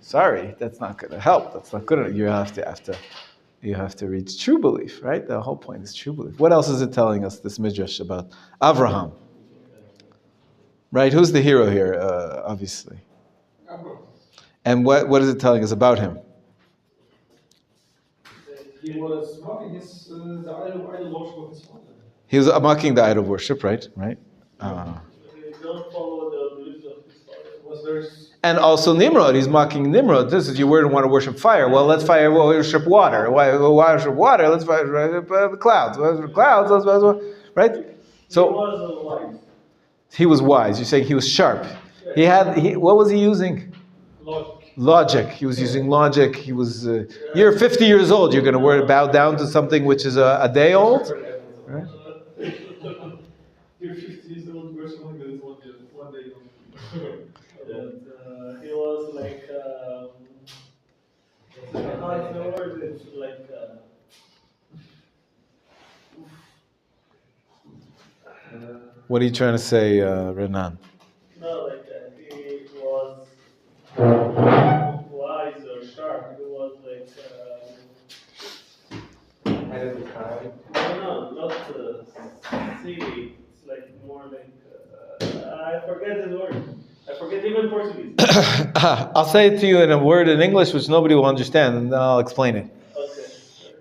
sorry, that's not going to help. That's not good enough. You have to reach true belief, right? The whole point is true belief. What else is it telling us, this Midrash, about Avraham? Right? Who's the hero here, obviously? And what is it telling us about him? He was mocking the idol worship of his father. He was mocking the idol worship, right? Right? They don't follow the beliefs of his father. And also Nimrod, he's mocking Nimrod. This is, you wouldn't want to worship fire. Well, let's worship water. Why worship water? Let's worship the clouds. Right? So he was wise. You're saying he was sharp. What was he using? Logic. He was using logic. He was. You're 50 years old. You're going to bow down to something which is a day old. Right? You're 50 years old. You're something that is one day old. And he was like, how's the word? It's like, What are you trying to say, Renan? no, like he was wise or sharp. He was like, ahead of the time. No, not silly. It's like more like I forget the word. I forget even Portuguese. I'll say it to you in a word in English which nobody will understand, and then I'll explain it. Okay. Sorry.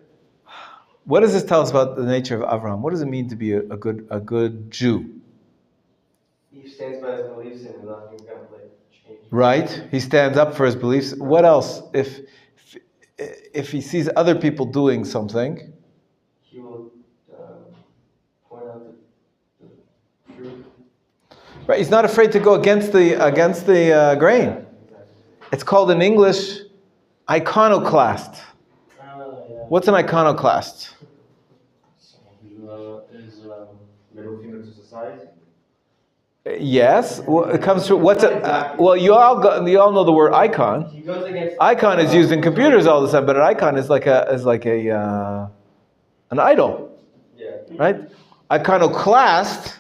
What does this tell us about the nature of Avraham? What does it mean to be a good Jew? He stands by his beliefs and nothing's gonna change. Right? He stands up for his beliefs. What else? If he sees other people doing something, He will point out the truth. right? He's not afraid to go against the grain. Exactly. It's called in English iconoclast. Yeah. What's an iconoclast? Someone who is middle finger to society. Yes. Well, it comes from what's a well. You all know the word icon. He goes against. Icon is used in computers all the time, but an icon is like an idol, Yeah. right? Iconoclast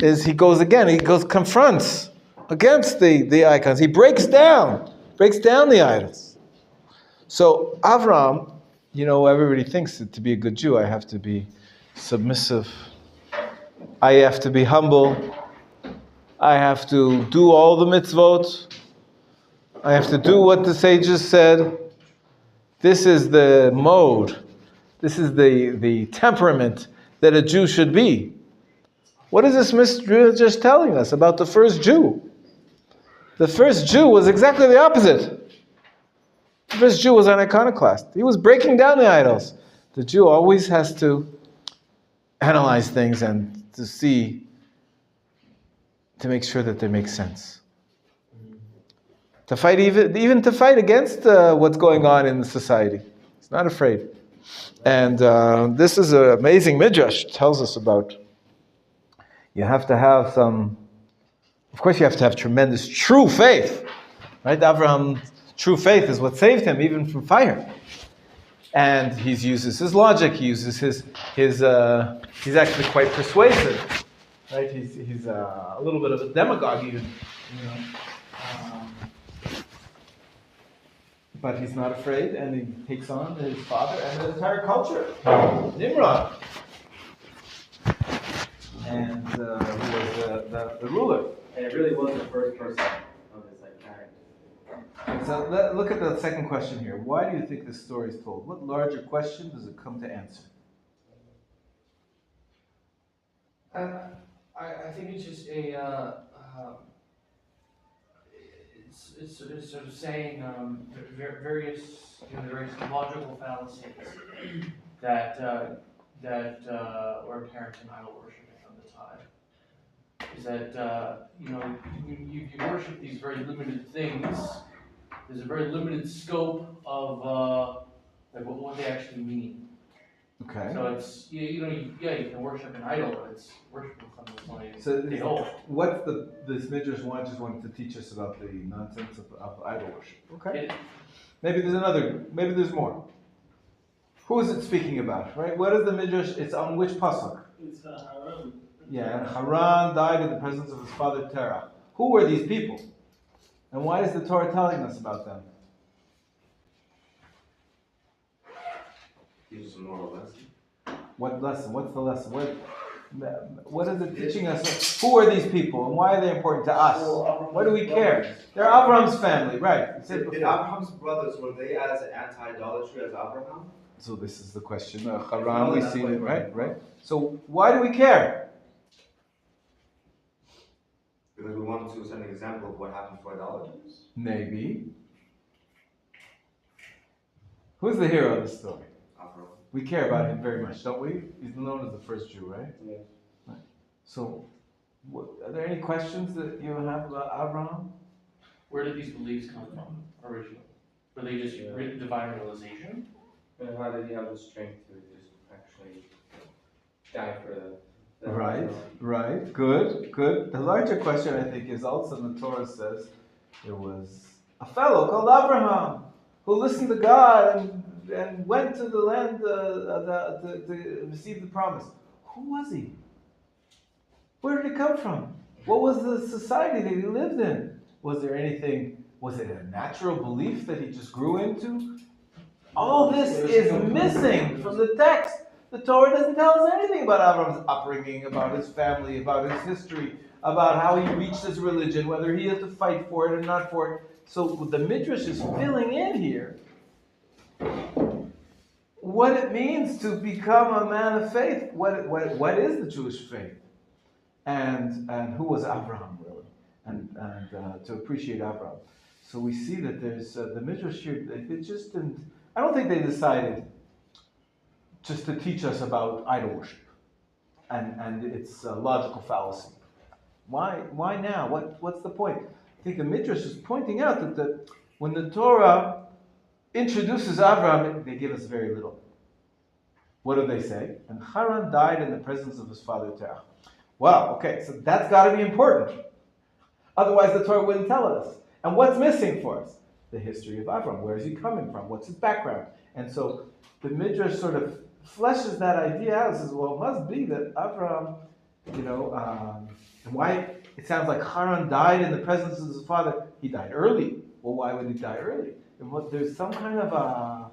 is he confronts against the icons. He breaks down the idols. So Avram, everybody thinks that to be a good Jew, I have to be submissive. I have to be humble. I have to do all the mitzvot. I have to do what the sages said. This is the mode. This is the temperament that a Jew should be. What is this Midrash just telling us about the first Jew? The first Jew was exactly the opposite. The first Jew was an iconoclast. He was breaking down the idols. The Jew always has to analyze things and to make sure that they make sense. To fight even to fight against what's going on in the society. He's not afraid. And this is an amazing Midrash. It tells us about you have to have of course you have to have tremendous true faith. Right? Abraham's true faith is what saved him even from fire. And he uses his logic, he uses his he's actually quite persuasive. Right? He's a little bit of a demagogue even. But he's not afraid, and he takes on his father and the entire culture, Nimrod. And who was the ruler. And it really was the first person of his character. So look at the second question here. Why do you think this story is told? What larger question does it come to answer? I think it's just it's sort of saying various logical fallacies that were apparent in idol worshiping of the time. Is that you worship these very limited things. There's a very limited scope of what they actually mean. Okay. So it's you can worship an idol, but it's worshiping something like So the old. what's this Midrash just wanted to teach us about the nonsense of idol worship? Okay. Maybe there's more. Who is it speaking about? Right? What is the Midrash? It's on which pasuk? It's Kharan. Yeah, and Kharan died in the presence of his father Terah. Who were these people? And why is the Torah telling us about them? Gives us a moral lesson. What lesson? What's the lesson? What is it teaching us? Who are these people and why are they important to us? Why do we care? They're Abraham's family, right? Did Abraham's brothers, were they as anti-idolatry as Abraham? So this is the question. Kharan, we see it, right? So why do we care? Because we want to set an example of what happened for idolaters. Maybe. Who's the hero of the story? Abraham. We care about him very much, don't we? He's known as the first Jew, right? Yeah. Right. So, are there any questions that you have about Abraham? Where did these beliefs come from originally? Were they just divine realization? And how did he have the strength to just actually die for the Right. Good. The larger question, I think, is also the Torah says there was a fellow called Abraham who listened to God and went to the land to receive the promise. Who was he? Where did he come from? What was the society that he lived in? Was it a natural belief that he just grew into? All this is missing from the text. The Torah doesn't tell us anything about Avram's upbringing, about his family, about his history, about how he reached his religion, whether he had to fight for it or not for it. So the Midrash is filling in here what it means to become a man of faith. What is the Jewish faith? And who was Abraham really? And to appreciate Abraham. So we see that there's the Midrash here. It just didn't. I don't think they decided just to teach us about idol worship and its logical fallacy. Why now? What's the point? I think the Midrash is pointing out that when the Torah introduces Abraham, they give us very little. What do they say? And Kharan died in the presence of his father Terach. Wow, okay, so that's got to be important. Otherwise the Torah wouldn't tell us. And what's missing for us? The history of Abraham. Where is he coming from? What's his background? And so the Midrash sort of fleshes that idea out and says, well, it must be that Abraham, and why it sounds like Kharan died in the presence of his father. He died early. Well, why would he die early? There's some kind of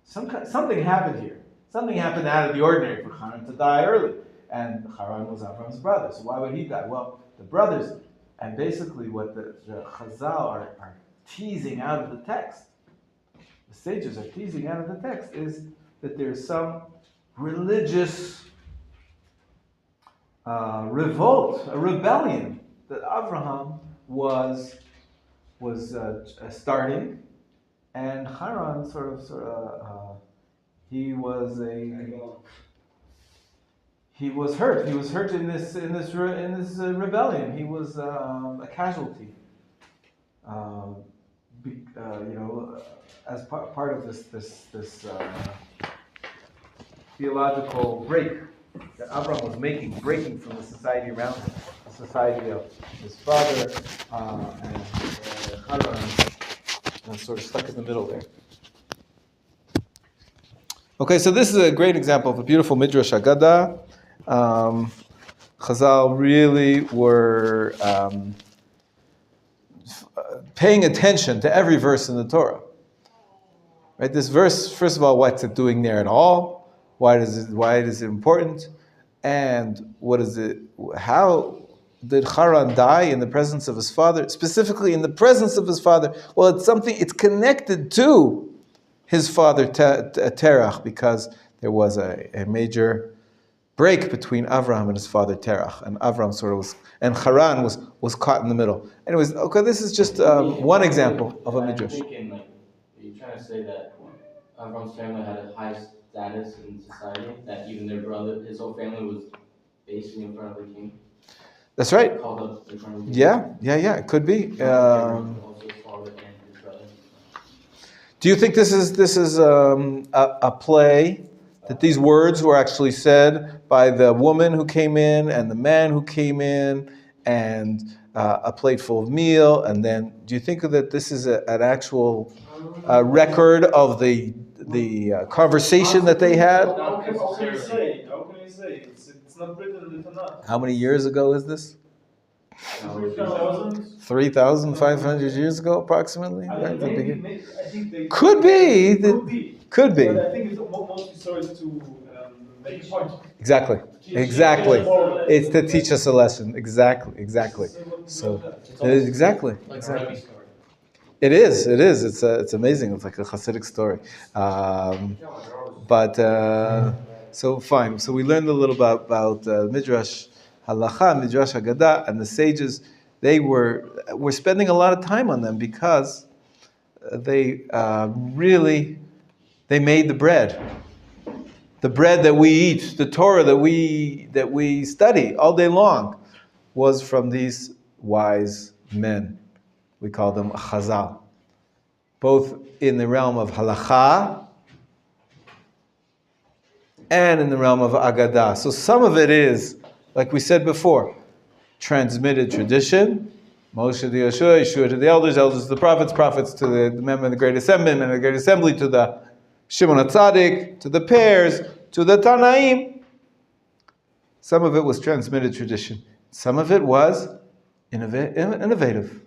something happened here. Something happened out of the ordinary for Kharan to die early. And Kharan was Avram's brother. So why would he die? Well, the brothers, and basically what the Chazal are teasing out of the text, the sages are teasing out of the text, is that there's some religious revolt, a rebellion that Avraham was starting, and Kharan he was hurt. He was hurt in this rebellion. He was a casualty. As part of this theological break that Abraham was breaking from the society around him, the society of his father and Kharan, sort of stuck in the middle there. Okay, so this is a great example of a beautiful Midrash Haggadah. Chazal really were paying attention to every verse in the Torah. Right? This verse, first of all, what's it doing there at all? Why is it important? And what is it? How did Kharan die in the presence of his father? Specifically, in the presence of his father. Well, it's connected to his father Terach, because there was a major break between Avraham and his father Terach, and Avraham and Kharan was caught in the middle. Anyways, okay, this is just one example of a midrash. I'm thinking, are you trying to say that Avram's family had a high status in society, that even their brother, his whole family was basically in front of the king? That's right. Called up in front of the king? Yeah, it could be. Do you think this is a play, that these words were actually said by the woman who came in and the man who came in, and a plate full of meal, and then do you think that this is an actual record of the conversation that they had? How can you say? It's not written in the Tanakh. How many years ago is this? 3,000? 3,500 years ago, approximately. I Right? think they Could be. But I think it's mostly stories to make a point. Exactly. It's to teach us a lesson. Exactly. So exactly. It is. It's amazing. It's like a Hasidic story. So fine. So we learned a little about Midrash Halacha, Midrash Haggadah, and the sages. They were spending a lot of time on them because they made the bread. The bread that we eat, the Torah that we study all day long, was from these wise men. We call them Chazal, both in the realm of halacha and in the realm of Agadah. So some of it is, like we said before, transmitted tradition. Moshe to Yeshua, Yeshua to the elders to the prophets to the member of the Great Assembly, to the Shimon HaTzadik, to the pairs, to the Tanaim. Some of it was transmitted tradition. Some of it was innovative.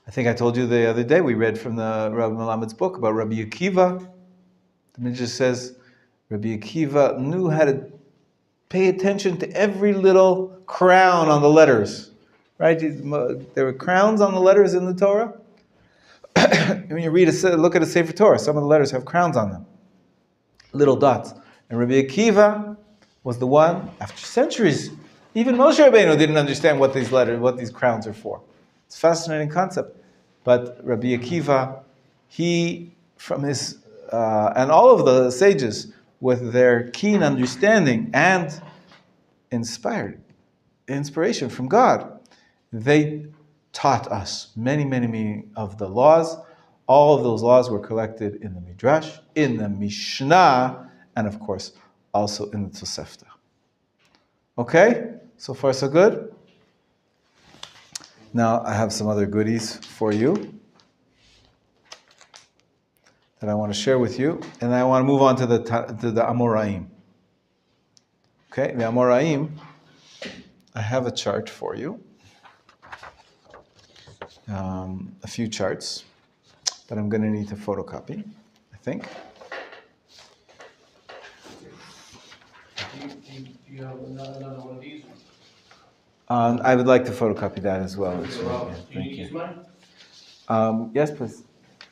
I think I told you the other day, we read from the Rabbi Melamed's book about Rabbi Akiva. The Midrash says Rabbi Akiva knew how to pay attention to every little crown on the letters. Right? There were crowns on the letters in the Torah. When you look at a Sefer Torah, some of the letters have crowns on them. Little dots. And Rabbi Akiva was the one, after centuries, even Moshe Rabbeinu didn't understand what these crowns are for. It's a fascinating concept. But Rabbi Akiva, he, from his, and all of the sages, with their keen understanding and inspiration from God, they taught us many of the laws. All of those laws were collected in the Midrash, in the Mishnah, and of course, also in the Tosefta. Okay? So far, so good? Now, I have some other goodies for you that I want to share with you, and I want to move on to the Amoraim. Okay, the Amoraim, I have a chart for you. A few charts, but I'm going to need to photocopy, I think. Do you have another one of these? I would like to photocopy that as well. Do you need to use mine? Yes, please.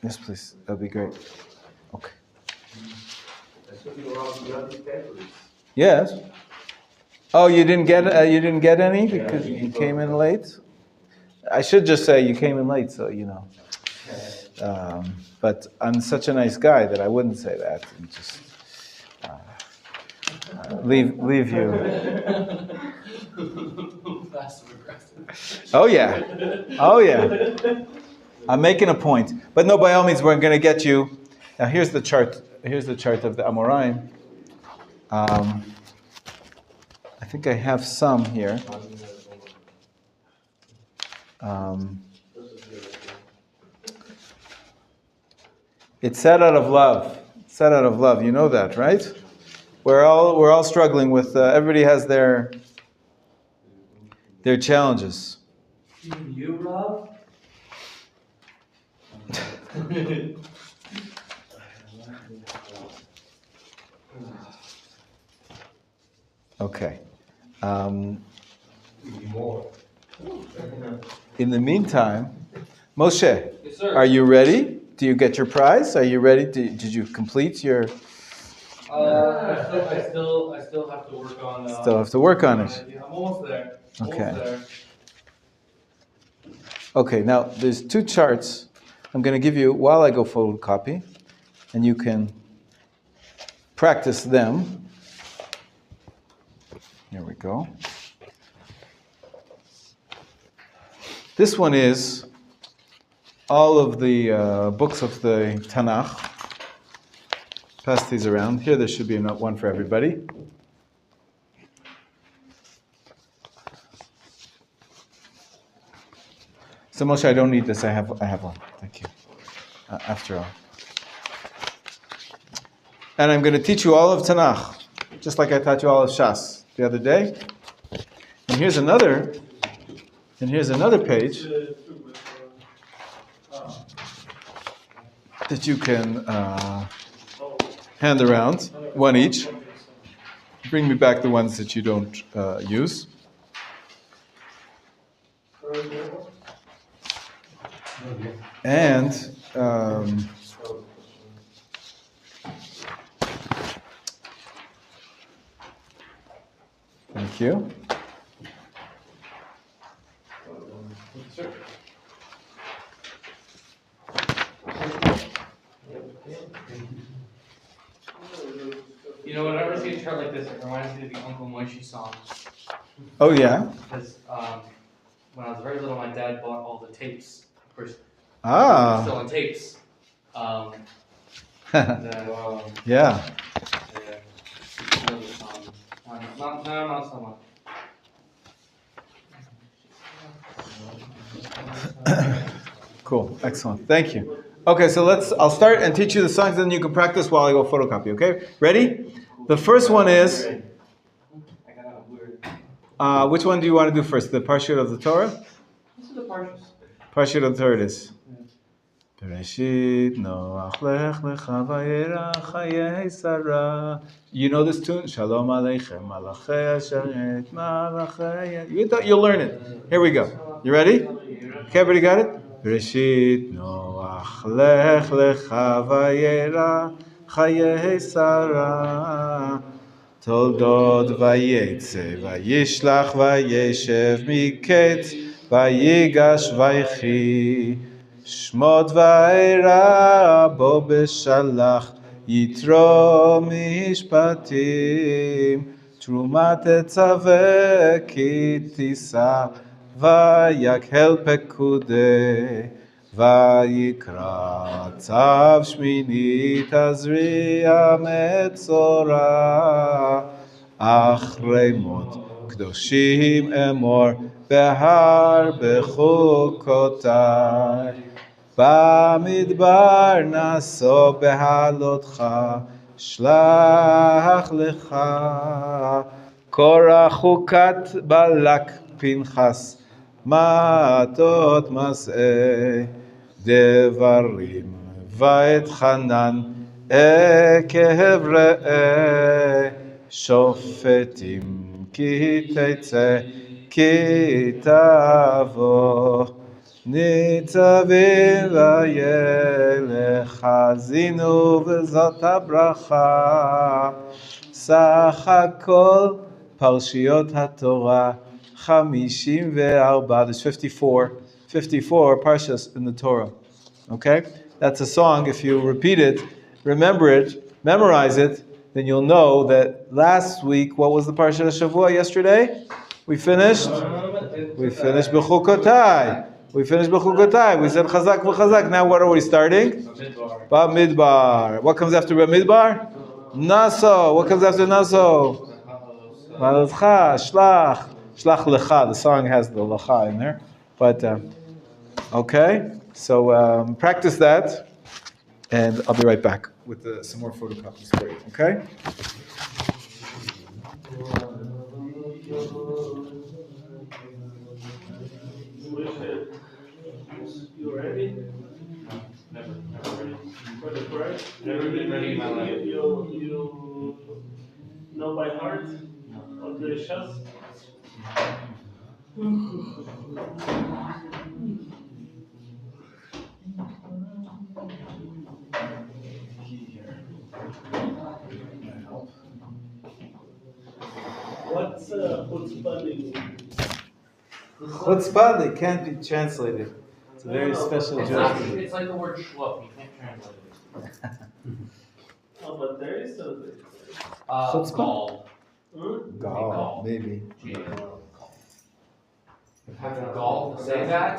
Yes, please. That'd be great. Okay. Yes. Oh, you didn't get any because you came in late. I should just say you came in late, so you know. But I'm such a nice guy that I wouldn't say that and just leave you. Passive aggressive. Oh yeah. I'm making a point, but no. By all means, we're going to get you. Now here's the chart. Here's the chart of the Amoraim. I think I have some here. It's set out of love. Set out of love. You know that, right? We're all struggling with. Everybody has their challenges. Even you, Rob? Okay. In the meantime, Moshe, Yes, sir. are you ready? Do you get your prize? Are you ready? Did you complete your? I still have to work on. Still have to work on it. I'm almost there. Okay. Almost there. Okay. Now there's two charts. I'm going to give you while I go photocopy, and you can practice them. Here we go. This one is all of the books of the Tanakh. Pass these around. Here, there should be one for everybody. So Moshe, I don't need this. I have one. Thank you. After all. And I'm going to teach you all of Tanakh, just like I taught you all of Shas the other day. And here's another page that you can hand around, one each. Bring me back the ones that you don't use. And thank you. You know, whenever I see a chart like this, it reminds me of the Uncle Moishy song. Oh yeah. Because when I was very little, my dad bought all the tapes. Of course, still on tapes. And, Yeah. Not so much. Cool. Excellent. Thank you. Okay, so I'll start and teach you the songs, then you can practice while I go photocopy, okay? Ready? The first one is, which one do you want to do first? The Parshat of the Torah? This is the Parshas. Parsha the third is. Bereshit Noach lech lecha vayera chayei Sarah. You know this tune? Shalom aleichem malachei asher malachei. You'll learn it. Here we go. You ready? Okay, everybody got it? Bereshit Noach lech lecha vayera chayei Sarah. Toldot vayetze vayishlach vayeshev miketz vayigash vaychi. Shmot vayera bo beshalach yitro mishpatim trumat etzaveh kitisa vayakhel pekude vayikra tzav shmini tazriya metzora achrei mot kdoshim emor behar bechukotai במדבר נסו בהלותך, שלח לך, קורח חוקת בלק פנחס, מעטות מסעי דברים, ואת חנן עקב ראה, שופטים כי תצא, כי תבוא. ניצבים וילך חזינו וזאת הברכה סך הכל פרשיות התורה 54. There's 54 parshas in the Torah. Okay? That's a song. If you repeat it, remember it, memorize it, then you'll know that last week, what was the parsha of Shavua yesterday? We finished Bechukotai. We said Chazak v'Chazak. Now what are we starting? Bamidbar. What comes after Bamidbar? Naso. What comes after Naso? Malcha. Shlach. Shlach lecha. The song has the lecha in there. But, okay. So practice that. And I'll be right back with some more photocopies for you. Okay? You ready? Never ready. For the prayer? Never been ready in my life. You know by heart of the Shas? What's chutzpah mean? Chutzpah, they can't be translated. It's a very special Jewish. It's like the word shlup. You can't translate it. Oh, but there is something. Chutzpah? Gall. Gal, maybe. Having gall to say that?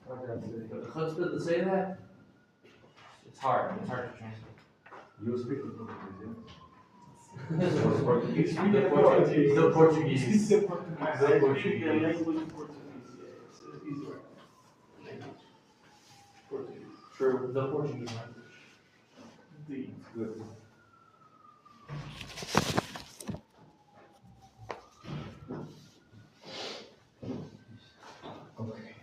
Chutzpah to say that? It's hard. It's hard to translate. You speak Portuguese, yeah? The Portuguese. I speak the language Portuguese, yeah. It's easy language. Portuguese. True. The Portuguese language. Good. Okay.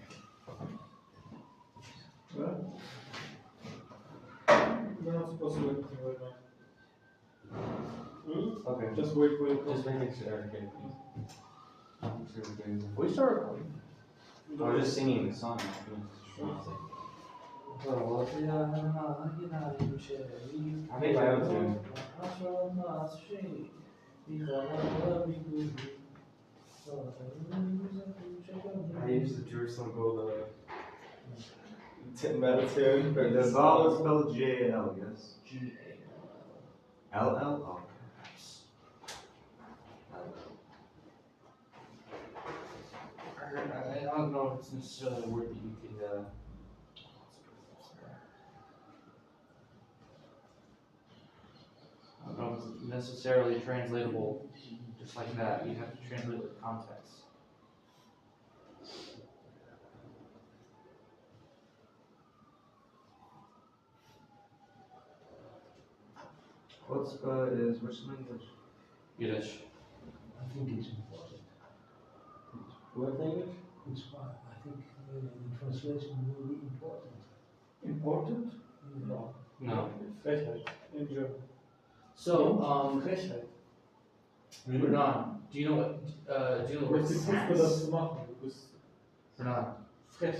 We're not supposed to wait until right now. Okay. Just wait. Just making sure. Okay. We start recording. We're just singing the song. I make my own tune. I use the Jerusalem Gold metal tune. The vowel is spelled J-A-L, yes? L-L? Oh. I don't know if it's necessarily a word that you could I don't know if it's necessarily translatable just like that. You have to translate it with context. Chutzpah is which language? Yiddish. I think it's important. What language? Chutzpah, I think in translation really important? Important? No. No. Frechheit in German. So, Frechheit. Renan, do you know what Mit dem Fußball das zu machen. Du bist Renan, frech.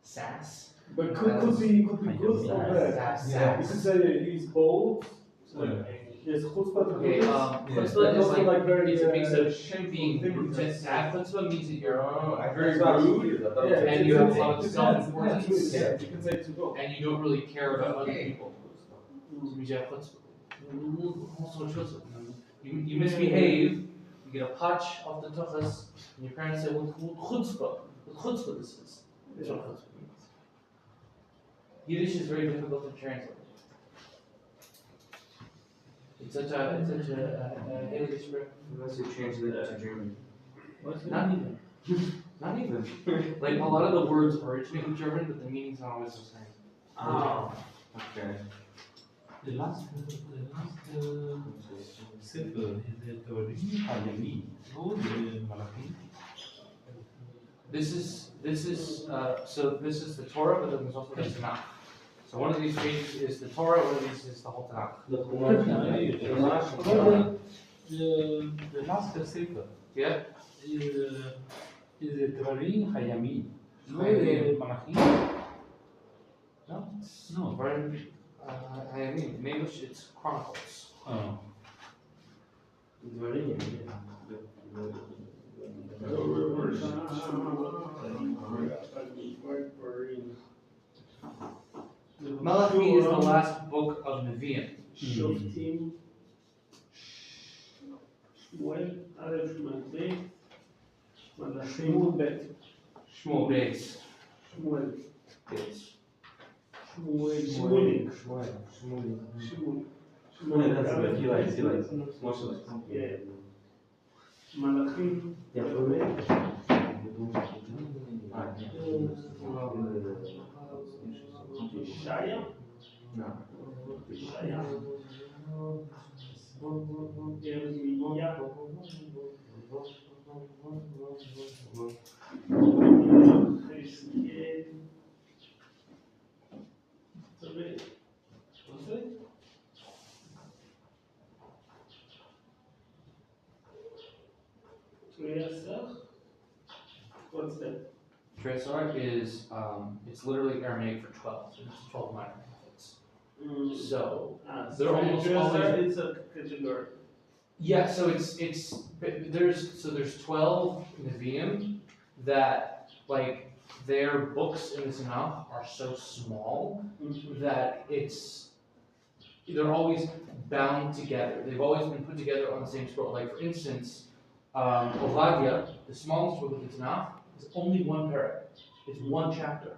sass? But could be good or bad. Sass. You could say he's bold. Yes, chutzpah to do Okay, this. chutzpah is also like very, it's a mix of being rude. Chutzpah means that you're very Exactly. rude, Yeah, and you have a lot of it self-importance, depends. Yeah, you can say to go. and you don't really care about other people. So means you have chutzpah. Also chutzpah. You misbehave, you get a patch off the tuchus, and your parents say, what chutzpah this is. That's what chutzpah means. Yiddish is very difficult to translate. It's such a English word. Unless you translate it to German. Not even. Not even. Like a lot of the words originate in German, but the meaning's not always the same. Oh, okay. The last sefer is the Torah Hayami. No, the Malachim. This is the Torah, but then there's also the Tanakh. So one of these pages is the Torah, one of these is the whole Tanakh. The last sefer. Yeah? Is the Torah Hayami. No, Hayami. the Malachim. No? No. I mean, in English it's Chronicles. Oh. Malachi is the last book of Nevi'im. שופטים, שמואל א', שמואל ב', מלאכים, Shmuel Beis. שמואל, Beis. שמואל, מלאכים, ישעיה, ירמיה, חזקאל, what's that? Tresar is, it's literally Aramaic for 12. So it's 12 minor prophets. So, they're almost always. It's a category. Yeah, so there's 12 Nevi'im that, like, their books in the Tanakh are so small that they're always bound together. They've always been put together on the same scroll. Like, for instance, Ovadia, the smallest book of the Tanakh, is only one parak. It's one chapter.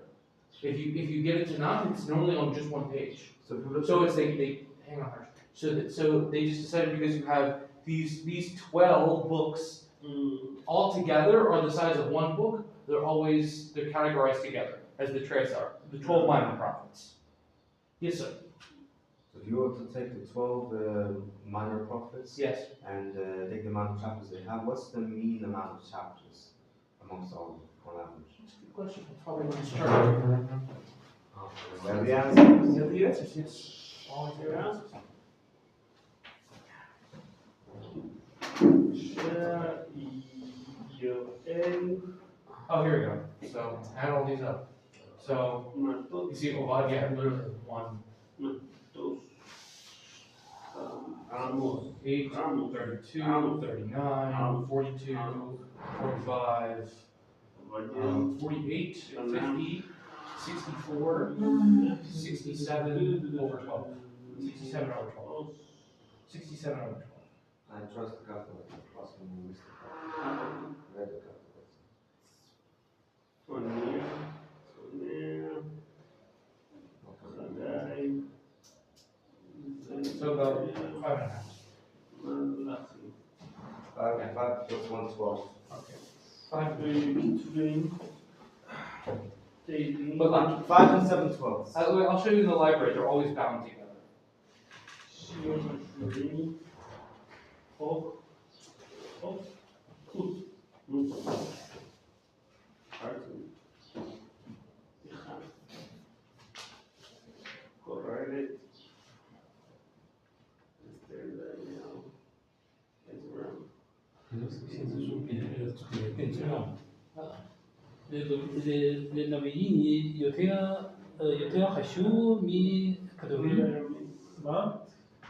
If you get a Tanakh, it's normally on just one page. So it's they hang on. So they just decided because you have these 12 books all together are the size of one book. They're categorized together as the Tresar, the 12 minor prophets. Yes, sir. So if you were to take the 12 minor prophets Yes. and take the amount of chapters they have, what's the mean amount of chapters amongst all of them, on average? That's a good question. That's probably when I start. We have the answers. You have the answers, yes. Always have the answers. Oh, here we go. So add all these up. So you see Ovadia literally one. 8, 32, 39, 42, 45, 48, 50, 64, 67 over 12. 67 over 12. 67 over 12. I trust the calculator. Trust me, Mr. Calculator. Read the calculator. So about 5.5. 5 plus 112. Okay. 5. But But like, 5 and 7 12. I'll show you in the library. They're always bound together. 更重要。לנביאים יותר חשוב מכתבים. מה?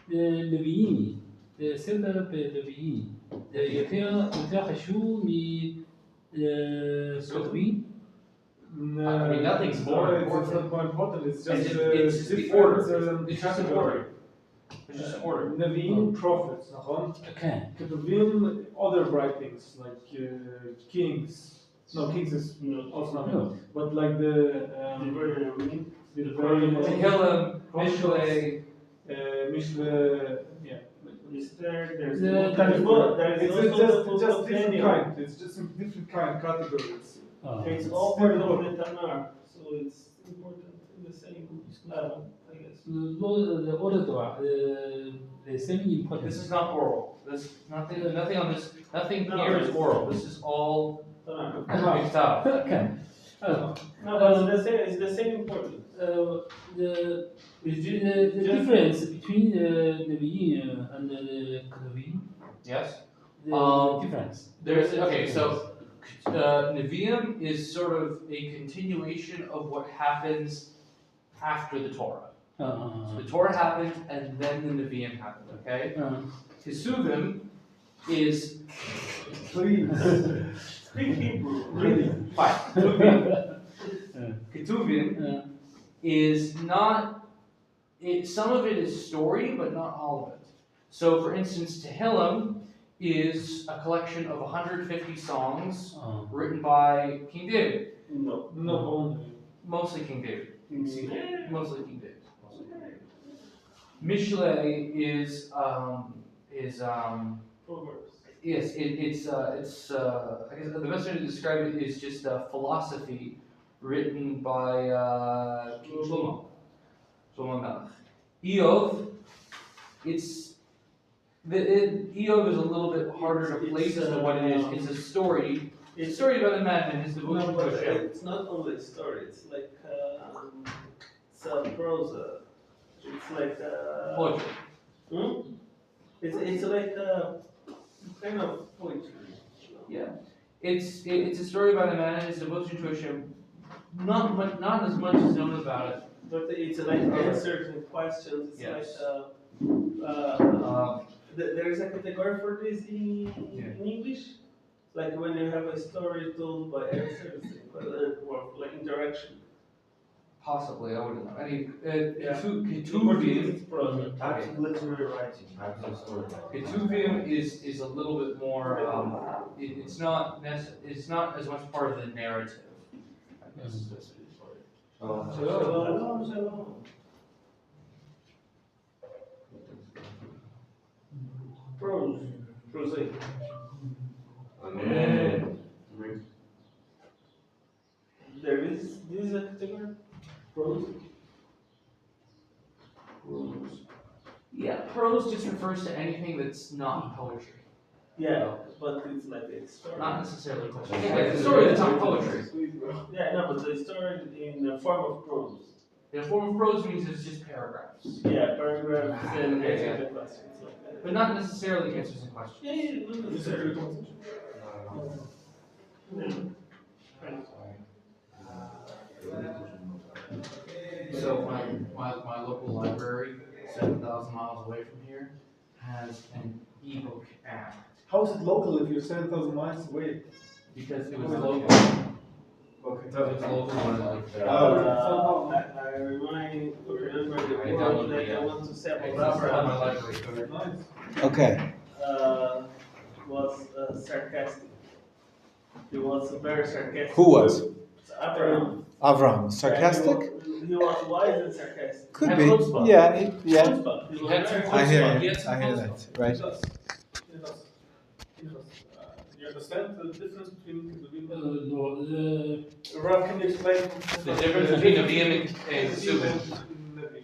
לנביאים, ספר בנביאים, יותר חשוב מכתבים. I mean, nothing's more important. It's not more important. It's just It's just the different order. It's just an order. It's just an order. Nevi'im, prophets, נכון? כן. Ketuvim, other writings like kings. No, kings is also not. No. But like the Tehillim, Mishlei, Mishle, yeah. There's It's just different kind. It's just a different kind categories. It's all part of the Tanakh, so it's important in the same level, I guess. The order, the same importance. This is not oral. This nothing on this. Nothing here is oral. This is all mixed up. כן. No, but it's the same importance. The difference between the Nevi'im and the Ketuvim. Yes. The difference. There's okay. So Nevi'im is sort of a continuation of what happens after the Torah. So the Torah happened, and then the Nevi'im happened. Okay. Kesuvim is Please. Speak Hebrew. really fine. Ketuvim is not. Some of it is story, but not all of it. So, for instance, Tehillim is a collection of 150 songs written by King David. No. Not only. Mostly King David. Mostly King David. Mishlei is Proverbs. yes, it's I guess the best way to describe it is just a philosophy written by King Shlomo Melech. Eov, Eov is a little bit harder to place as to what it is. It's a story. It's a story about a man and his devotion to Hashem. It's not only a story. It's like it's a prosa. It's like Poetry. It's like kind of poetry. Yeah, it's a story about a man and his devotion to Hashem. Not as much is known about it. But it's like answers and questions. It's Yes. like there's a category for this in English. Like when you have a story told by answers or like interaction. Possibly, I wouldn't know. Any Ketuvim. Types of literary writing, types of storytelling. Ketuvim is a little bit more. It's not as much part of the narrative. I guess that's it. Shalom. Prose. Amen. This is a category. Prose. Yeah, prose just refers to anything that's not poetry. Yeah, but it's like a story. Not necessarily poetry. Like the story that's not poetry. Yeah, no, but the story in the form of prose. The form of prose means it's just paragraphs. Yeah, paragraphs and Yeah, answer the questions like that. But not necessarily answers and questions. Yeah, not necessarily. So my local library, 7,000 miles away from here, has an ebook app How is it local if you're 7,000 miles away? because it was local. Okay, It was local when I lived there. I remember the quote that I want to say I about just had my Abraham library card. Nice. Okay. was sarcastic. He was very sarcastic. Who was? Abraham. Avram. Sarcastic? He was wise and sarcastic. Could And be. chutzpah. Yeah. Yeah. Chutzpah. He was Had very some I hear chutzpah. you. Yes, I hear chutzpah. that. Right. You understand the difference between No, Rav, can you explain The difference between Nevi'im and Kesuvim.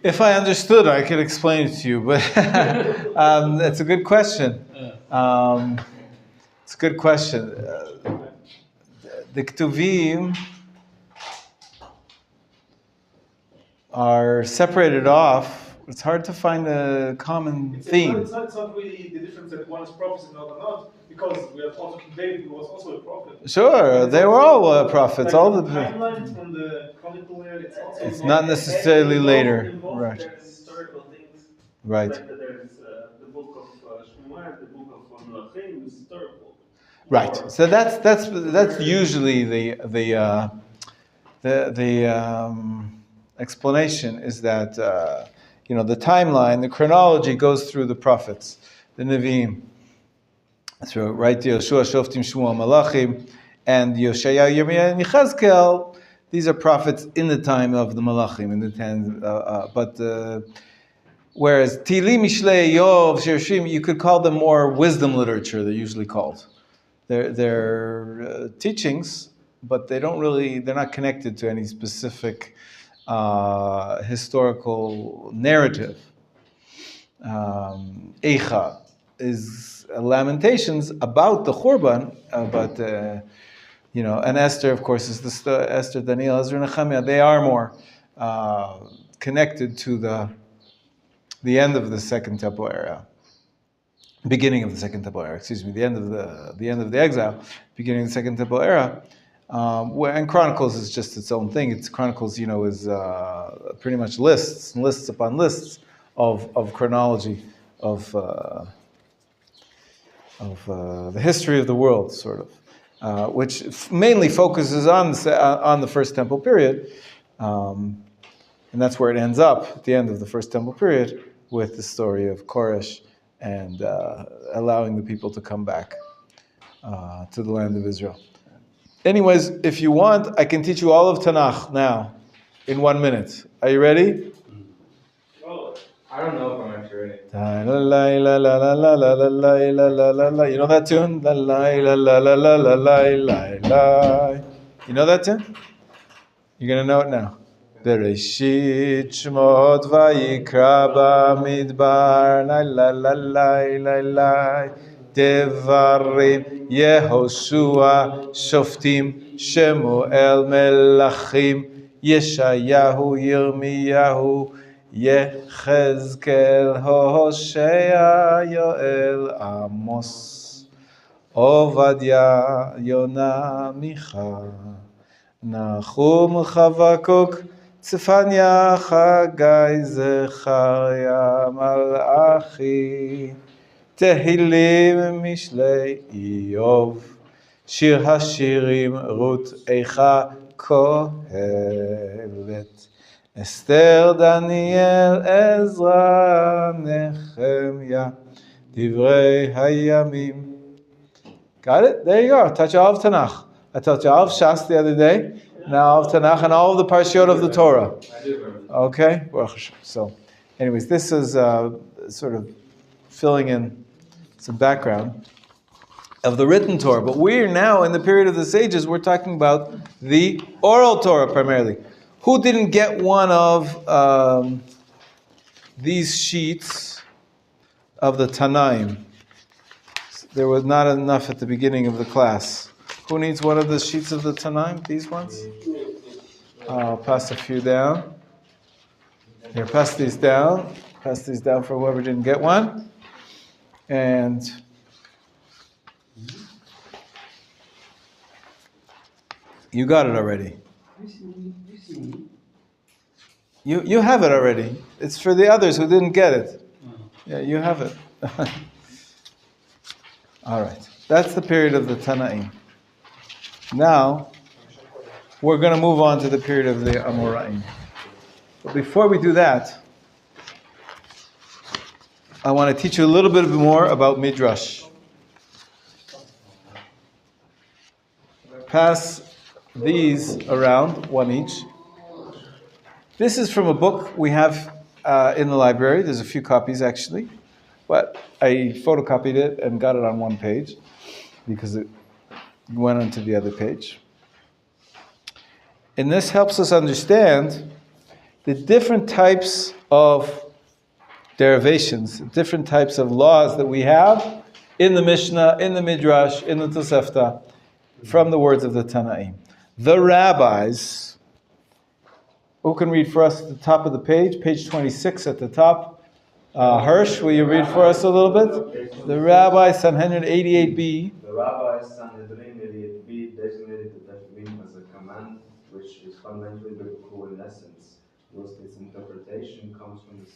If I understood, I could explain it to you, but that's a good question. It's a good question. The Ketuvim are separated off It's hard to find a common It's theme. not really the difference that one is prophet and not, because we have also King David, who was also a prophet. Sure, they were all prophets. Like All the the timeline from the chronicle here, it's also it's not necessarily later, right? There's historical things. Right. Like there's the book of Shmuel, the book of Menachem, is historical. Right. So that's usually the explanation is that the timeline, the chronology goes through the prophets, the Nevi'im, through right Yoshua, Shoftim, Shmuel, Malachim, and Yoshayahu, Yirmiyah, and Yechezkel. These are prophets in the time of the Malachim, in the time, whereas Tilim, Mishlei, Yov, Shirshim, you could call them more wisdom literature. They're usually called. They're teachings, but they're not connected to any specific historical narrative. Eicha is Lamentations about the Churban, and Esther, of course, is Esther, Daniel, Ezra, Nehemiah. They are more connected to the end of the Second Temple era. Beginning of the Second Temple era, the end of the exile, beginning of the Second Temple era, and Chronicles is just its own thing. Chronicles, is pretty much lists and lists upon lists of chronology of the history of the world, sort of, which mainly focuses on the First Temple period, and that's where it ends up at the end of the First Temple period with the story of Koresh and allowing the people to come back to the land of Israel. Anyways, if you want, I can teach you all of Tanakh now, in 1 minute. Are you ready? I don't know if I'm actually ready. You know that tune? You know that tune? You're going to know it now. Bereshit Shmot Vayikra Bamidbar la Devarim Yehoshua Shoftim Shemuel Melachim Yeshayahu Yirmiyahu Yechezkel Hosea Yoel Amos Ovadia Yona Micha Nahum Chavakuk Tzefania Chagai Zecharia Malachi Tehillim Mishlei Iyov Shir Hashirim Ruth Eicha Kohelet Esther Daniel Ezra Nehemiah Divrei Hayamim. Got it? There you go. Touch all of Tanakh. I taught you all of Shas the other day. Now of Tanakh and all of the Parshiot of the Torah. Okay? So, anyways, this is sort of filling in some background of the written Torah. But we're now in the period of the sages, we're talking about the oral Torah primarily. Who didn't get one of these sheets of the Tanaim? There was not enough at the beginning of the class. Who needs one of the sheets of the Tanaim? These ones? I'll pass a few down. Here, pass these down. Pass these down for whoever didn't get one. And you got it already. You have it already. It's for the others who didn't get it. Yeah, you have it. All right. That's the period of the Tanaim. Now, we're going to move on to the period of the Amoraim. But before we do that, I want to teach you a little bit more about Midrash. Pass these around, one each. This is from a book we have in the library. There's a few copies actually, but I photocopied it and got it on one page because it went onto the other page. And this helps us understand the different types of derivations, different types of laws that we have in the Mishnah, in the Midrash, in the Tosefta, from the words of the Tanaim. The rabbis, Who can read for us at the top of the page 26 at the top? Hirsch, will you read for us a little bit? The Rabbi, Sanhedrin 88b. The Rabbi, Sanhedrin 88b, designated the Tefillin as a command which is fundamentally biblical in essence, whilst its interpretation comes from the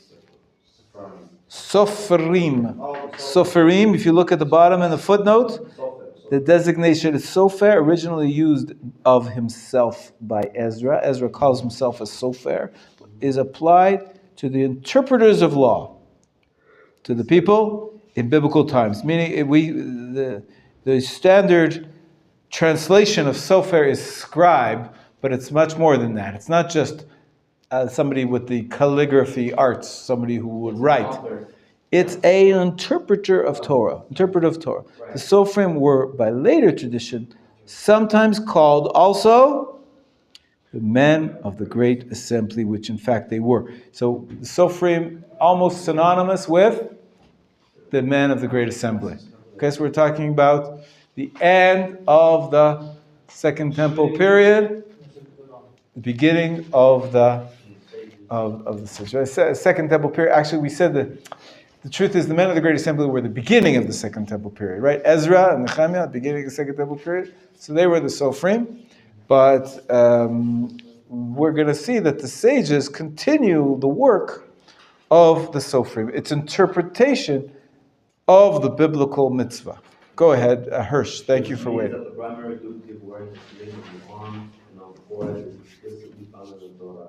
Sopharim. Sopharim, if you look at the bottom in the footnote, the designation is Sofer, originally used of himself by Ezra. Ezra calls himself a Sofer, is applied to the interpreters of law, to the people in biblical times. Meaning, the standard translation of Sofer is scribe, but it's much more than that. It's not just somebody with the calligraphy arts, somebody who would write. It's an interpreter of Torah. The Sofrim were, by later tradition, sometimes called also the men of the great assembly, which in fact they were. So the Sofrim, almost synonymous with the men of the great assembly. Okay, so we're talking about the end of the Second Temple period, the beginning of the Second Temple period. Actually, we said that the truth is the men of the Great Assembly were the beginning of the Second Temple period, right? Ezra and Nehemiah, the beginning of the Second Temple period. So they were the Sofrim. But we're going to see that the sages continue the work of the Sofrim. It's interpretation of the biblical mitzvah. Go ahead, Hirsch. Thank you for waiting. The primary duty of wearing the tefillin on and on the forehead is explicitly found in the Torah,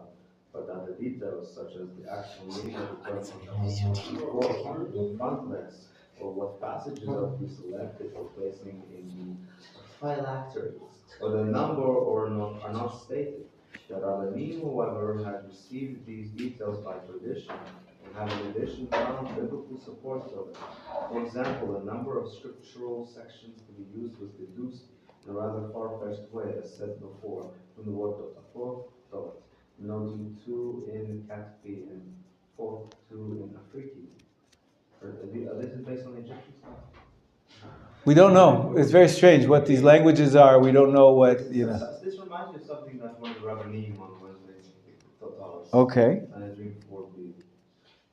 but that the details, such as the actual meaning of the Torah, the frontlets, or what passages are to be selected for placing in the phylacteries, or the number are not stated. The Rabbi, however, had received these details by tradition and have in addition found biblical support for them. For example, a number of scriptural sections to be used was deduced in a rather far-fetched way, as said before, from the word of thought, noting 2 in Katpi and 2 in Afriki. This is based on the Egyptian stuff? We don't know. It's very strange what these languages are. We don't know what, This reminds me of something that one of the Rabbi on Wednesday taught us. Okay. Sanhedrin 4b.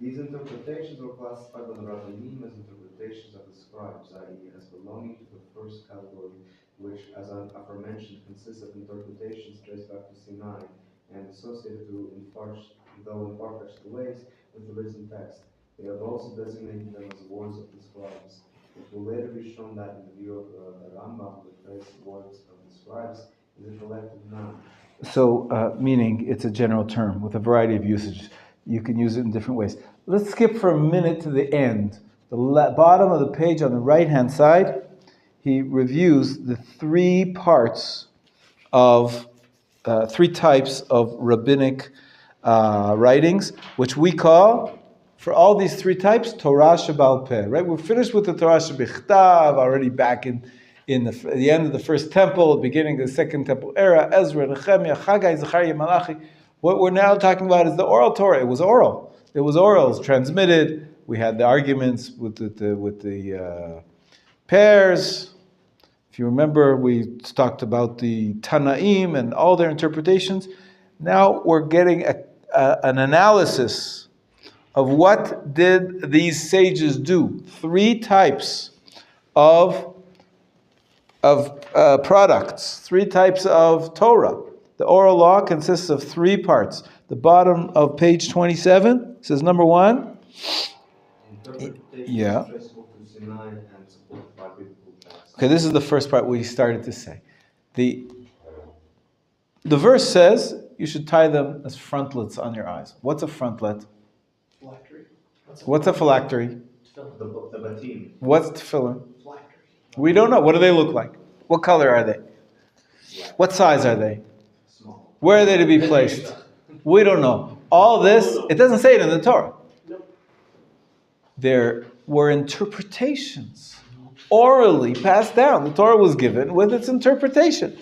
These interpretations were classified by the Rabbi as interpretations of the scribes, i.e., as belonging to the first category, which, as aforementioned, consists of interpretations traced back to Sinai and associated to, in far-fetched ways, with the written text. They have also designated them as words of the scribes. It will later be shown that, in the view of the Rambam, the phrase "words of the scribes" is a collective noun. So, meaning it's a general term with a variety of usages. You can use it in different ways. Let's skip for a minute to the end. The bottom of the page on the right-hand side, he reviews the three types of rabbinic writings, which we call, for all these three types, Torah Shebal Peh. Right? We're finished with the Torah Shebichtav, already back in the end of the First Temple, beginning of the Second Temple era, Ezra, Nehemiah, Haggai, Zechariah, Malachi. What we're now talking about is the oral Torah. It was oral. It was transmitted. We had the arguments with the pairs. If you remember, we talked about the Tanaim and all their interpretations. Now we're getting an analysis of what did these sages do. Three types of products, three types of Torah. The oral law consists of three parts. The bottom of page 27 says number 1. Yeah. Okay, this is the first part we started to say. The verse says you should tie them as frontlets on your eyes. What's a frontlet? Phylactery. What's a phylactery? The batim. What's tefillin? We don't know. What do they look like? What color are they? What size are they? Small. Where are they to be placed? We don't know. All this, it doesn't say it in the Torah. There were interpretations orally passed down. The Torah was given with its interpretation.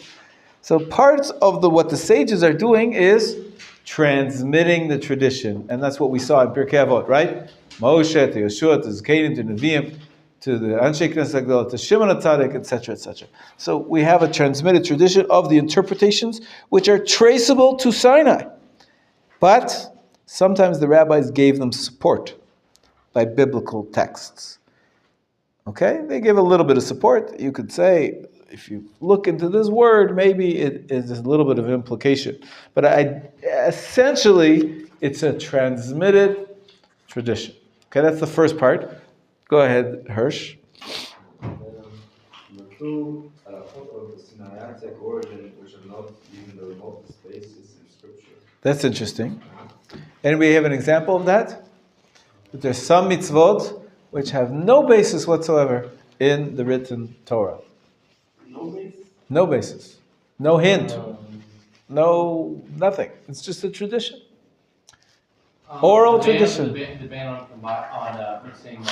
So parts of what the sages are doing is transmitting the tradition. And that's what we saw in Pirkei Avot, right? Moshe, to Yeshua, to Zekanim, to Nevi'im, to the Anshe Knesset Agdala, to Shimon HaTzadik, etc., etc. So we have a transmitted tradition of the interpretations which are traceable to Sinai. But sometimes the rabbis gave them support by biblical texts. Okay? They give a little bit of support. You could say, if you look into this word, maybe it is a little bit of implication. But essentially, it's a transmitted tradition. Okay, that's the first part. Go ahead, Hirsch. The two of the Sinaitic origin, which are not even the remotest basis in Scripture. That's interesting. Anybody have an example of that? That there's some mitzvot which have no basis whatsoever in the written Torah. No basis? No basis. No hint. No, nothing. It's just a tradition. Oral tradition. The ban on mixing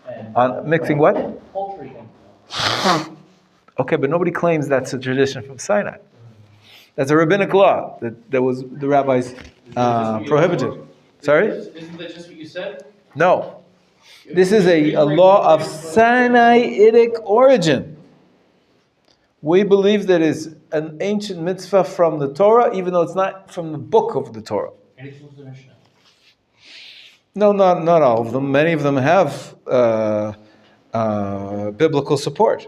and On mixing what? poultry and Okay, but nobody claims that's a tradition from Sinai. That's a rabbinic law that was the rabbis prohibited. Sorry? Isn't that just what you said? No. This is a law of Sinaitic origin. We believe that it's an ancient mitzvah from the Torah, even though it's not from the book of the Torah. And it was the Mishnah. No, not all of them. Many of them have biblical support.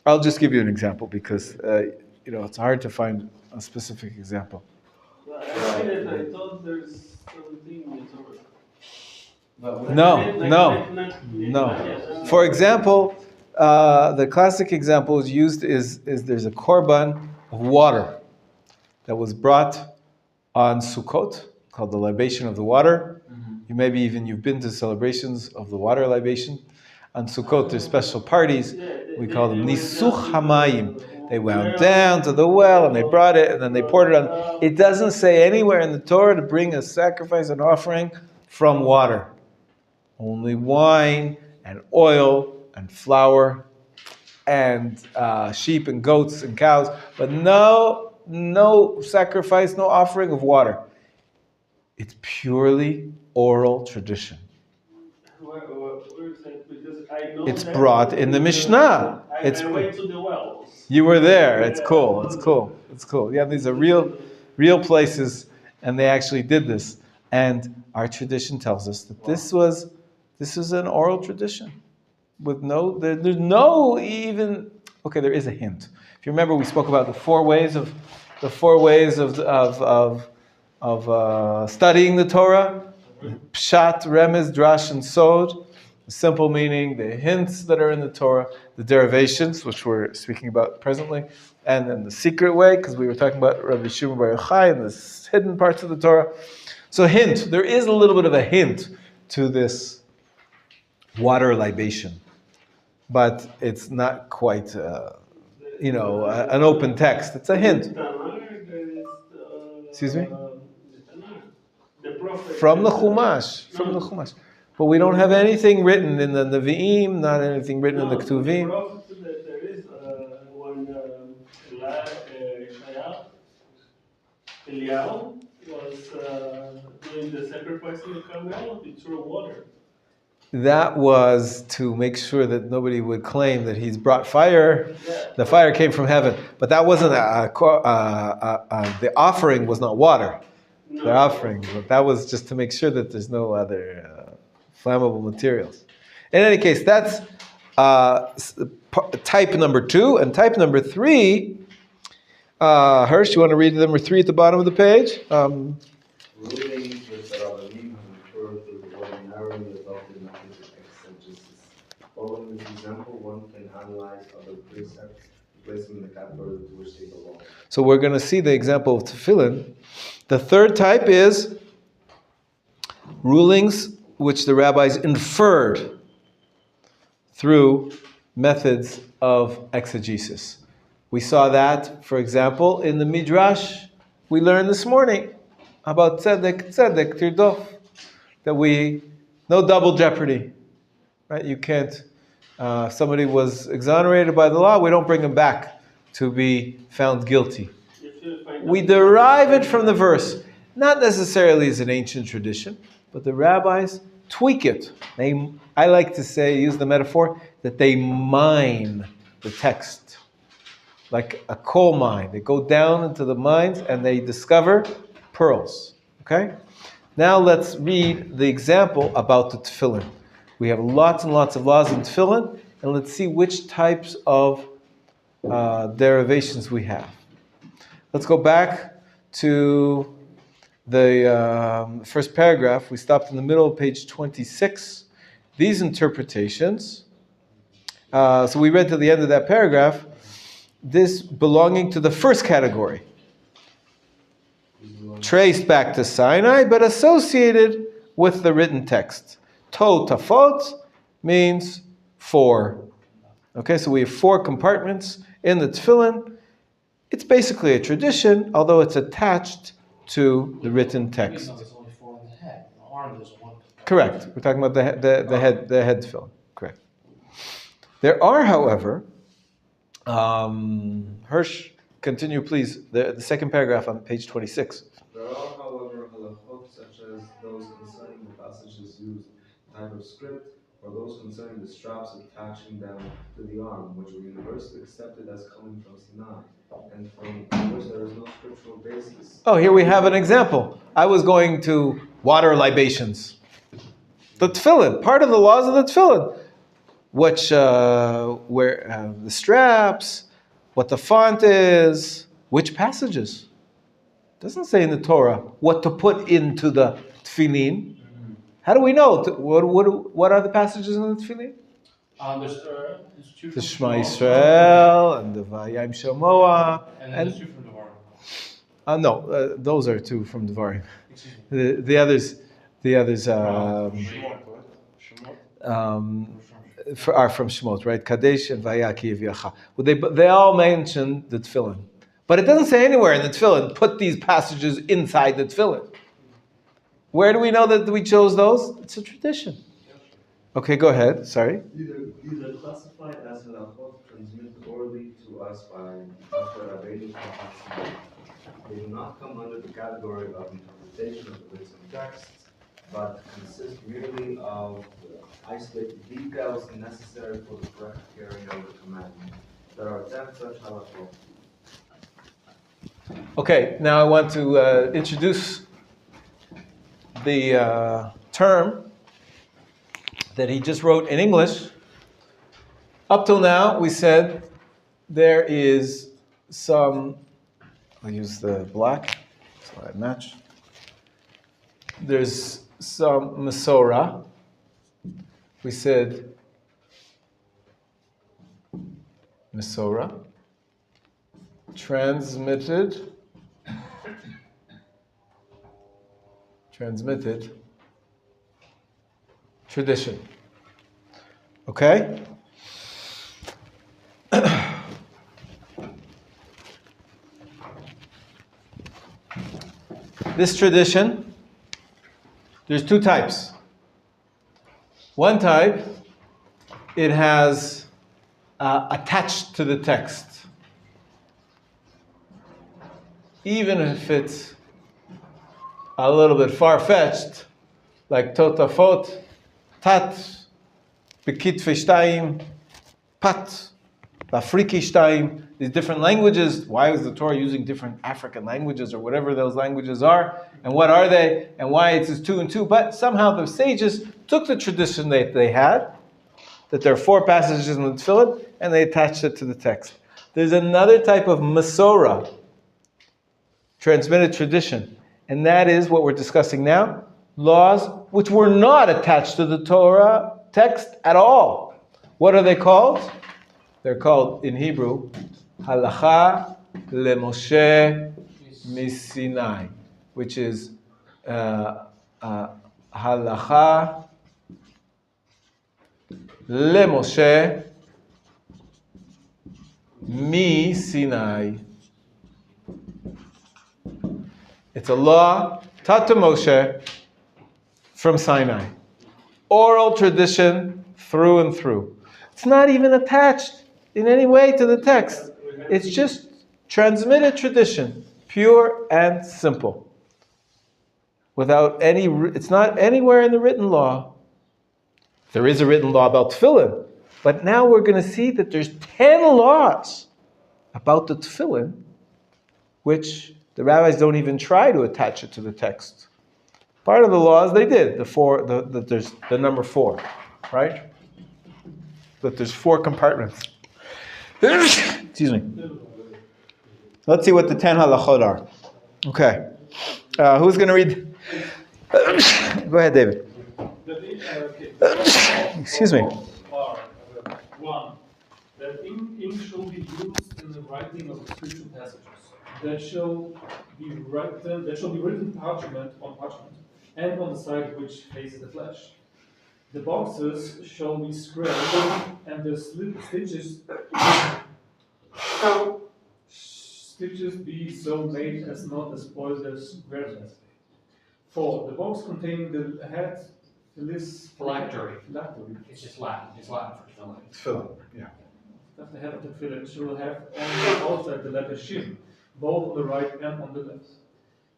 I'll just give you an example because it's hard to find a specific example. Well, I thought there's something in Torah. No. For example, the classic example is used is there's a korban of water that was brought on Sukkot, called the libation of the water. Mm-hmm. You've been to celebrations of the water libation. On Sukkot, there's special parties. We call them Nisuch Hamayim. They went down to the well and they brought it and then they poured it on. It doesn't say anywhere in the Torah to bring a sacrifice and offering from water. Only wine and oil and flour and sheep and goats and cows, but no sacrifice, no offering of water. It's purely oral tradition. Where is that? Because I know it's brought in the Mishnah. I went to the wells. You were there. It's cool. Yeah, these are real places, and they actually did this. And our tradition tells us that this was an oral tradition with there's no even. Okay, there is a hint. If you remember, we spoke about the four ways of studying the Torah: Pshat, Remez, Drash, and Sod. The simple meaning, the hints that are in the Torah, the derivations, which we're speaking about presently, and then the secret way, because we were talking about Rabbi Shimon Bar Yochai and the hidden parts of the Torah. So hint, there is a little bit of a hint to this water libation, but it's not quite, an open text. It's a hint. Excuse me? From the Chumash. But we don't have anything written in the Nevi'im, not anything written in the Ketuvim. There is one Eliyahu was doing the sacrifice in the Carmel, he threw water. That was to make sure that nobody would claim that he's brought fire. Yeah. The fire came from heaven. But that wasn't the offering was not water. No. The offering, but that was just to make sure that there's no other flammable materials. In any case, that's type number 2. And type number 3, Hirsch, you want to read number 3 at the bottom of the page? Rulings which the Rabbi have referred to the ordinarily adopted methods of exegesis. Following this example, one can analyze other precepts, place them in the category to which they belong. So we're going to see the example of tefillin. The third type is rulings which the rabbis inferred through methods of exegesis. We saw that, for example, in the Midrash we learned this morning about tzedek tirdof, that no double jeopardy, right? You can't, if somebody was exonerated by the law, we don't bring him back to be found guilty. We derive it from the verse, not necessarily as an ancient tradition, but the rabbis tweak it. I like to use the metaphor that they mine the text like a coal mine. They go down into the mines and they discover pearls. Okay? Now let's read the example about the tefillin. We have lots and lots of laws in tefillin, and let's see which types of derivations we have. Let's go back to the first paragraph. We stopped in the middle of page 26. These interpretations, so we read to the end of that paragraph, this belonging to the first category, traced back to Sinai, but associated with the written text. Totafot means four. Okay, so we have four compartments in the tefillin. It's basically a tradition, although it's attached to the written text. Even though it's only four on the head, the arm there's one. Correct. We're talking about the head tefillin. Correct. There are, however, Hirsch, continue please. The second paragraph on page 26. There are, however, halachot such as those concerning the passages used, type of script, or those concerning the straps attaching them to the arm, which were universally accepted as coming from Sinai, and from which there is no scriptural basis. Oh, here we have an example. I was going to water libations. The tefillin, part of the laws of the tefillin, which where the straps, what the font is, which passages. It doesn't say in the Torah what to put into the tefillin. How do we know? What are the passages in the tefillin? There's two The from Shema Shema, Yisrael and the Vayim Shamoah. and then there's two from Devarim. No, those are two from Devarim. Excuse me. The others Shemot. are from Shemot, right? Kadesh and Vayaki Yacha. Well, they all mention the tefillin. But it doesn't say anywhere in the tefillin, put these passages inside the tefillin. Where do we know that we chose those? It's a tradition. Okay, go ahead. Sorry. These are classified as halachot transmitted orally to us by Rabbinic. They do not come under the category of interpretation of the written text, but consist merely of isolated details necessary for the correct carrying of the commandment. There are 10 such halachot. Okay, now I want to introduce the term that he just wrote in English. Up till now, we said there is some, I'll use the black so I match. There's some Masorah. We said Masorah, transmitted tradition. Okay? This tradition, there's two types. One type, it has attached to the text. Even if it's a little bit far-fetched, like Totafot, Tat, Bekitfe Shtayim, Pat, Bafriki Shtayim, these different languages. Why is the Torah using different African languages or whatever those languages are? And what are they? And why it says 2 and 2? But somehow the sages took the tradition that they had, that there are 4 passages in the Tefillin, and they attached it to the text. There's another type of Masorah, transmitted tradition. And that is what we're discussing now, laws which were not attached to the Torah text at all. What are they called? They're called, in Hebrew, Halacha leMoshe miSinai, which is Halacha leMoshe miSinai. It's a law taught to Moshe from Sinai. Oral tradition through and through. It's not even attached in any way to the text. It's just transmitted tradition, pure and simple. Without any, it's not anywhere in the written law. There is a written law about tefillin, but now we're going to see that there's 10 laws about the tefillin, which The rabbis don't even try to attach it to the text. Part of the laws they did, that there's the number 4, right? That there's 4 compartments. Excuse me. Let's see what the 10 halachot are. Okay. Who's going to read? Go ahead, David. Excuse me. One, that ink shall be used in the writing of the scripture passages. That shall be written parchment on parchment, and on the side which faces the flesh. The boxes shall be square, and the stitches be so made as not to spoil the squareness. 4. The box containing the head Phylactery. It's just Latin. It's Latin for filling. Philip, yeah. Of the head of the fillet shall have on the outside the letter Shin, both on the right and on the left.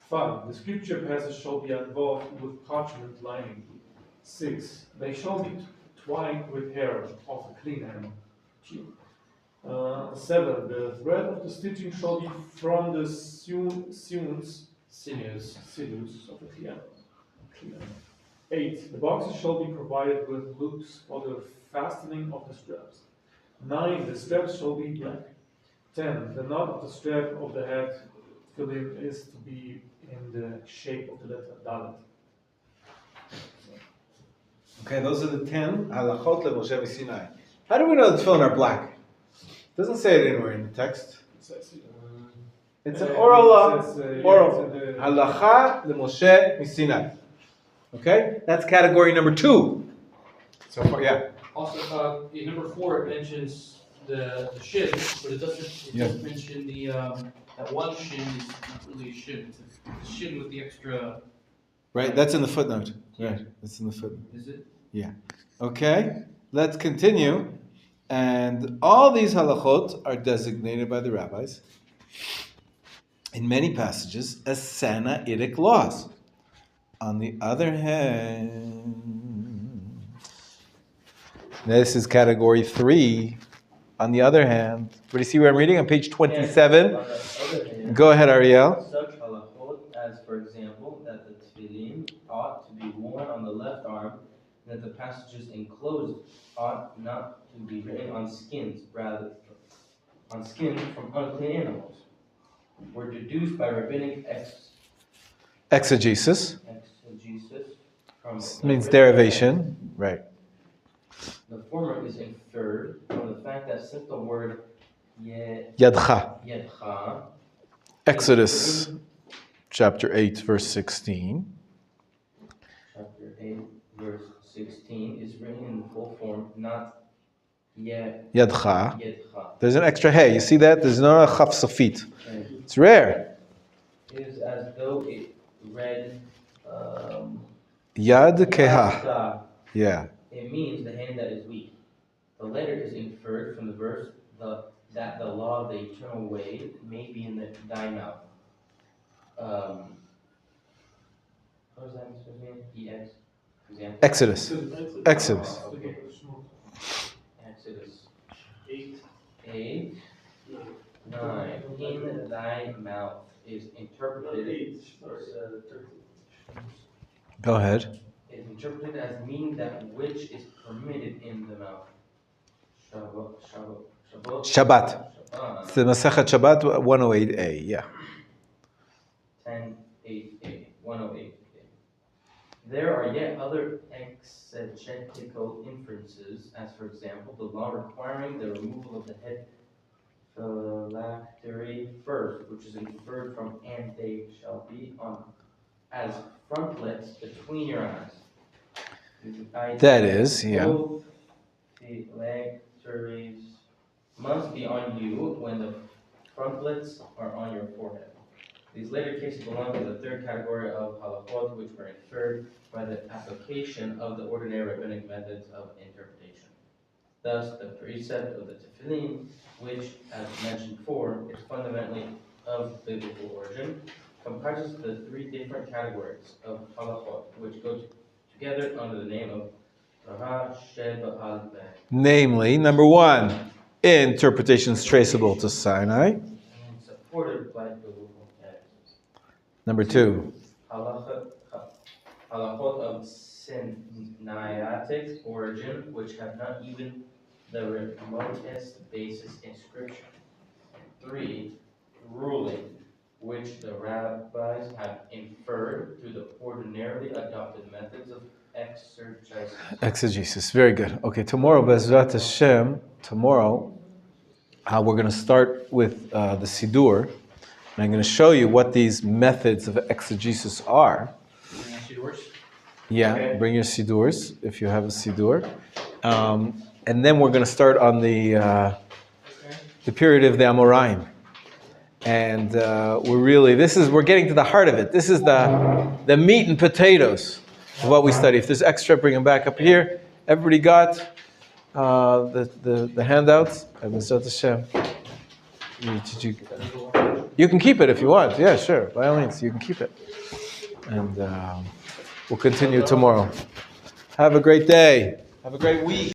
5. The scripture passage shall be involved with parchment lining. 6. They shall be twined with hair of a clean animal. 7. The thread of the stitching shall be from the sinews of the clean animal. 8. The boxes shall be provided with loops for the fastening of the straps. 9. The straps shall be black. 10. The knot of the strap of the head filling is to be in the shape of the letter Dalet. Okay, those are the 10 halachot leMoshe Sinai. How do we know the tefillin are black? It doesn't say it anywhere in the text. It's an oral law. Oral. Halacha leMoshe Sinai. Okay, that's category number 2. So far, yeah. Also, in number 4, it mentions the shin, but it doesn't mention the that one shin is not really a shin. It's a shin with the extra. Right, that's in the footnote. Right, that's in the footnote. Is it? Yeah. Okay, let's continue. And all these halachot are designated by the rabbis in many passages as Sanaitic laws. On the other hand, this is category 3. On the other hand, do you see where I'm reading? On page 27. Hand, go ahead, Ariel. Such halachot as, for example, that the tefillin ought to be worn on the left arm, and that the passages enclosed ought not to be written on skins, rather on skins from unclean animals, were deduced by rabbinic Exegesis. From means derivation, right. The former is inferred from the fact that since the word Yadcha. yedcha, Exodus chapter 8, verse 16. Chapter 8, verse 16 is written in the full form, not Yadcha. yedcha. There's an extra hey. You see that? There's no chaf safit. It's rare. It is as though it read Yad keha. Yadcha. Yeah. It means the hand that is weak. The letter is inferred from the verse that the law of the eternal way may be in thy mouth. What was that mean? EX? Example? Exodus. Exodus. Okay. Exodus 8, 9. In thy mouth is interpreted. Go ahead. Is interpreted as meaning that which is permitted in the mouth. Shabbat. It's the Masechet Shabbat 108a. Yeah. 10:8a. 108a. There are yet other exegetical inferences, as for example, the law requiring the removal of the head phylactery first, which is inferred from and they shall be on as frontlets between your eyes. That is, yeah. Both phylacteries must be on you when the frontlets are on your forehead. These later cases belong to the third category of halachot, which were inferred by the application of the ordinary rabbinic methods of interpretation. Thus, the precept of the tefillin, which, as mentioned before, is fundamentally of biblical origin, comprises the 3 different categories of halachot, which go together under the name of Torah Sheba'al Peh. Namely, number 1, interpretations traceable to Sinai. And supported by biblical texts. Number 2. Halachot of Sinaitic origin, which have not even the remotest basis in Scripture. 3. Ruling, which the rabbis have inferred through the ordinarily adopted methods of Exegesis. Very good. Okay, tomorrow, Bezrat Hashem, we're going to start with the Siddur. And I'm going to show you what these methods of exegesis are. Yeah, okay. Bring your Siddurs, if you have a Siddur. And then we're going to start on the period of the Amoraim. And we're getting to the heart of it. This is the meat and potatoes of what we study. If there's extra, bring them back up here. Everybody got the handouts? You can keep it if you want. Yeah, sure. By all means, you can keep it. And we'll continue tomorrow. Have a great day. Have a great week.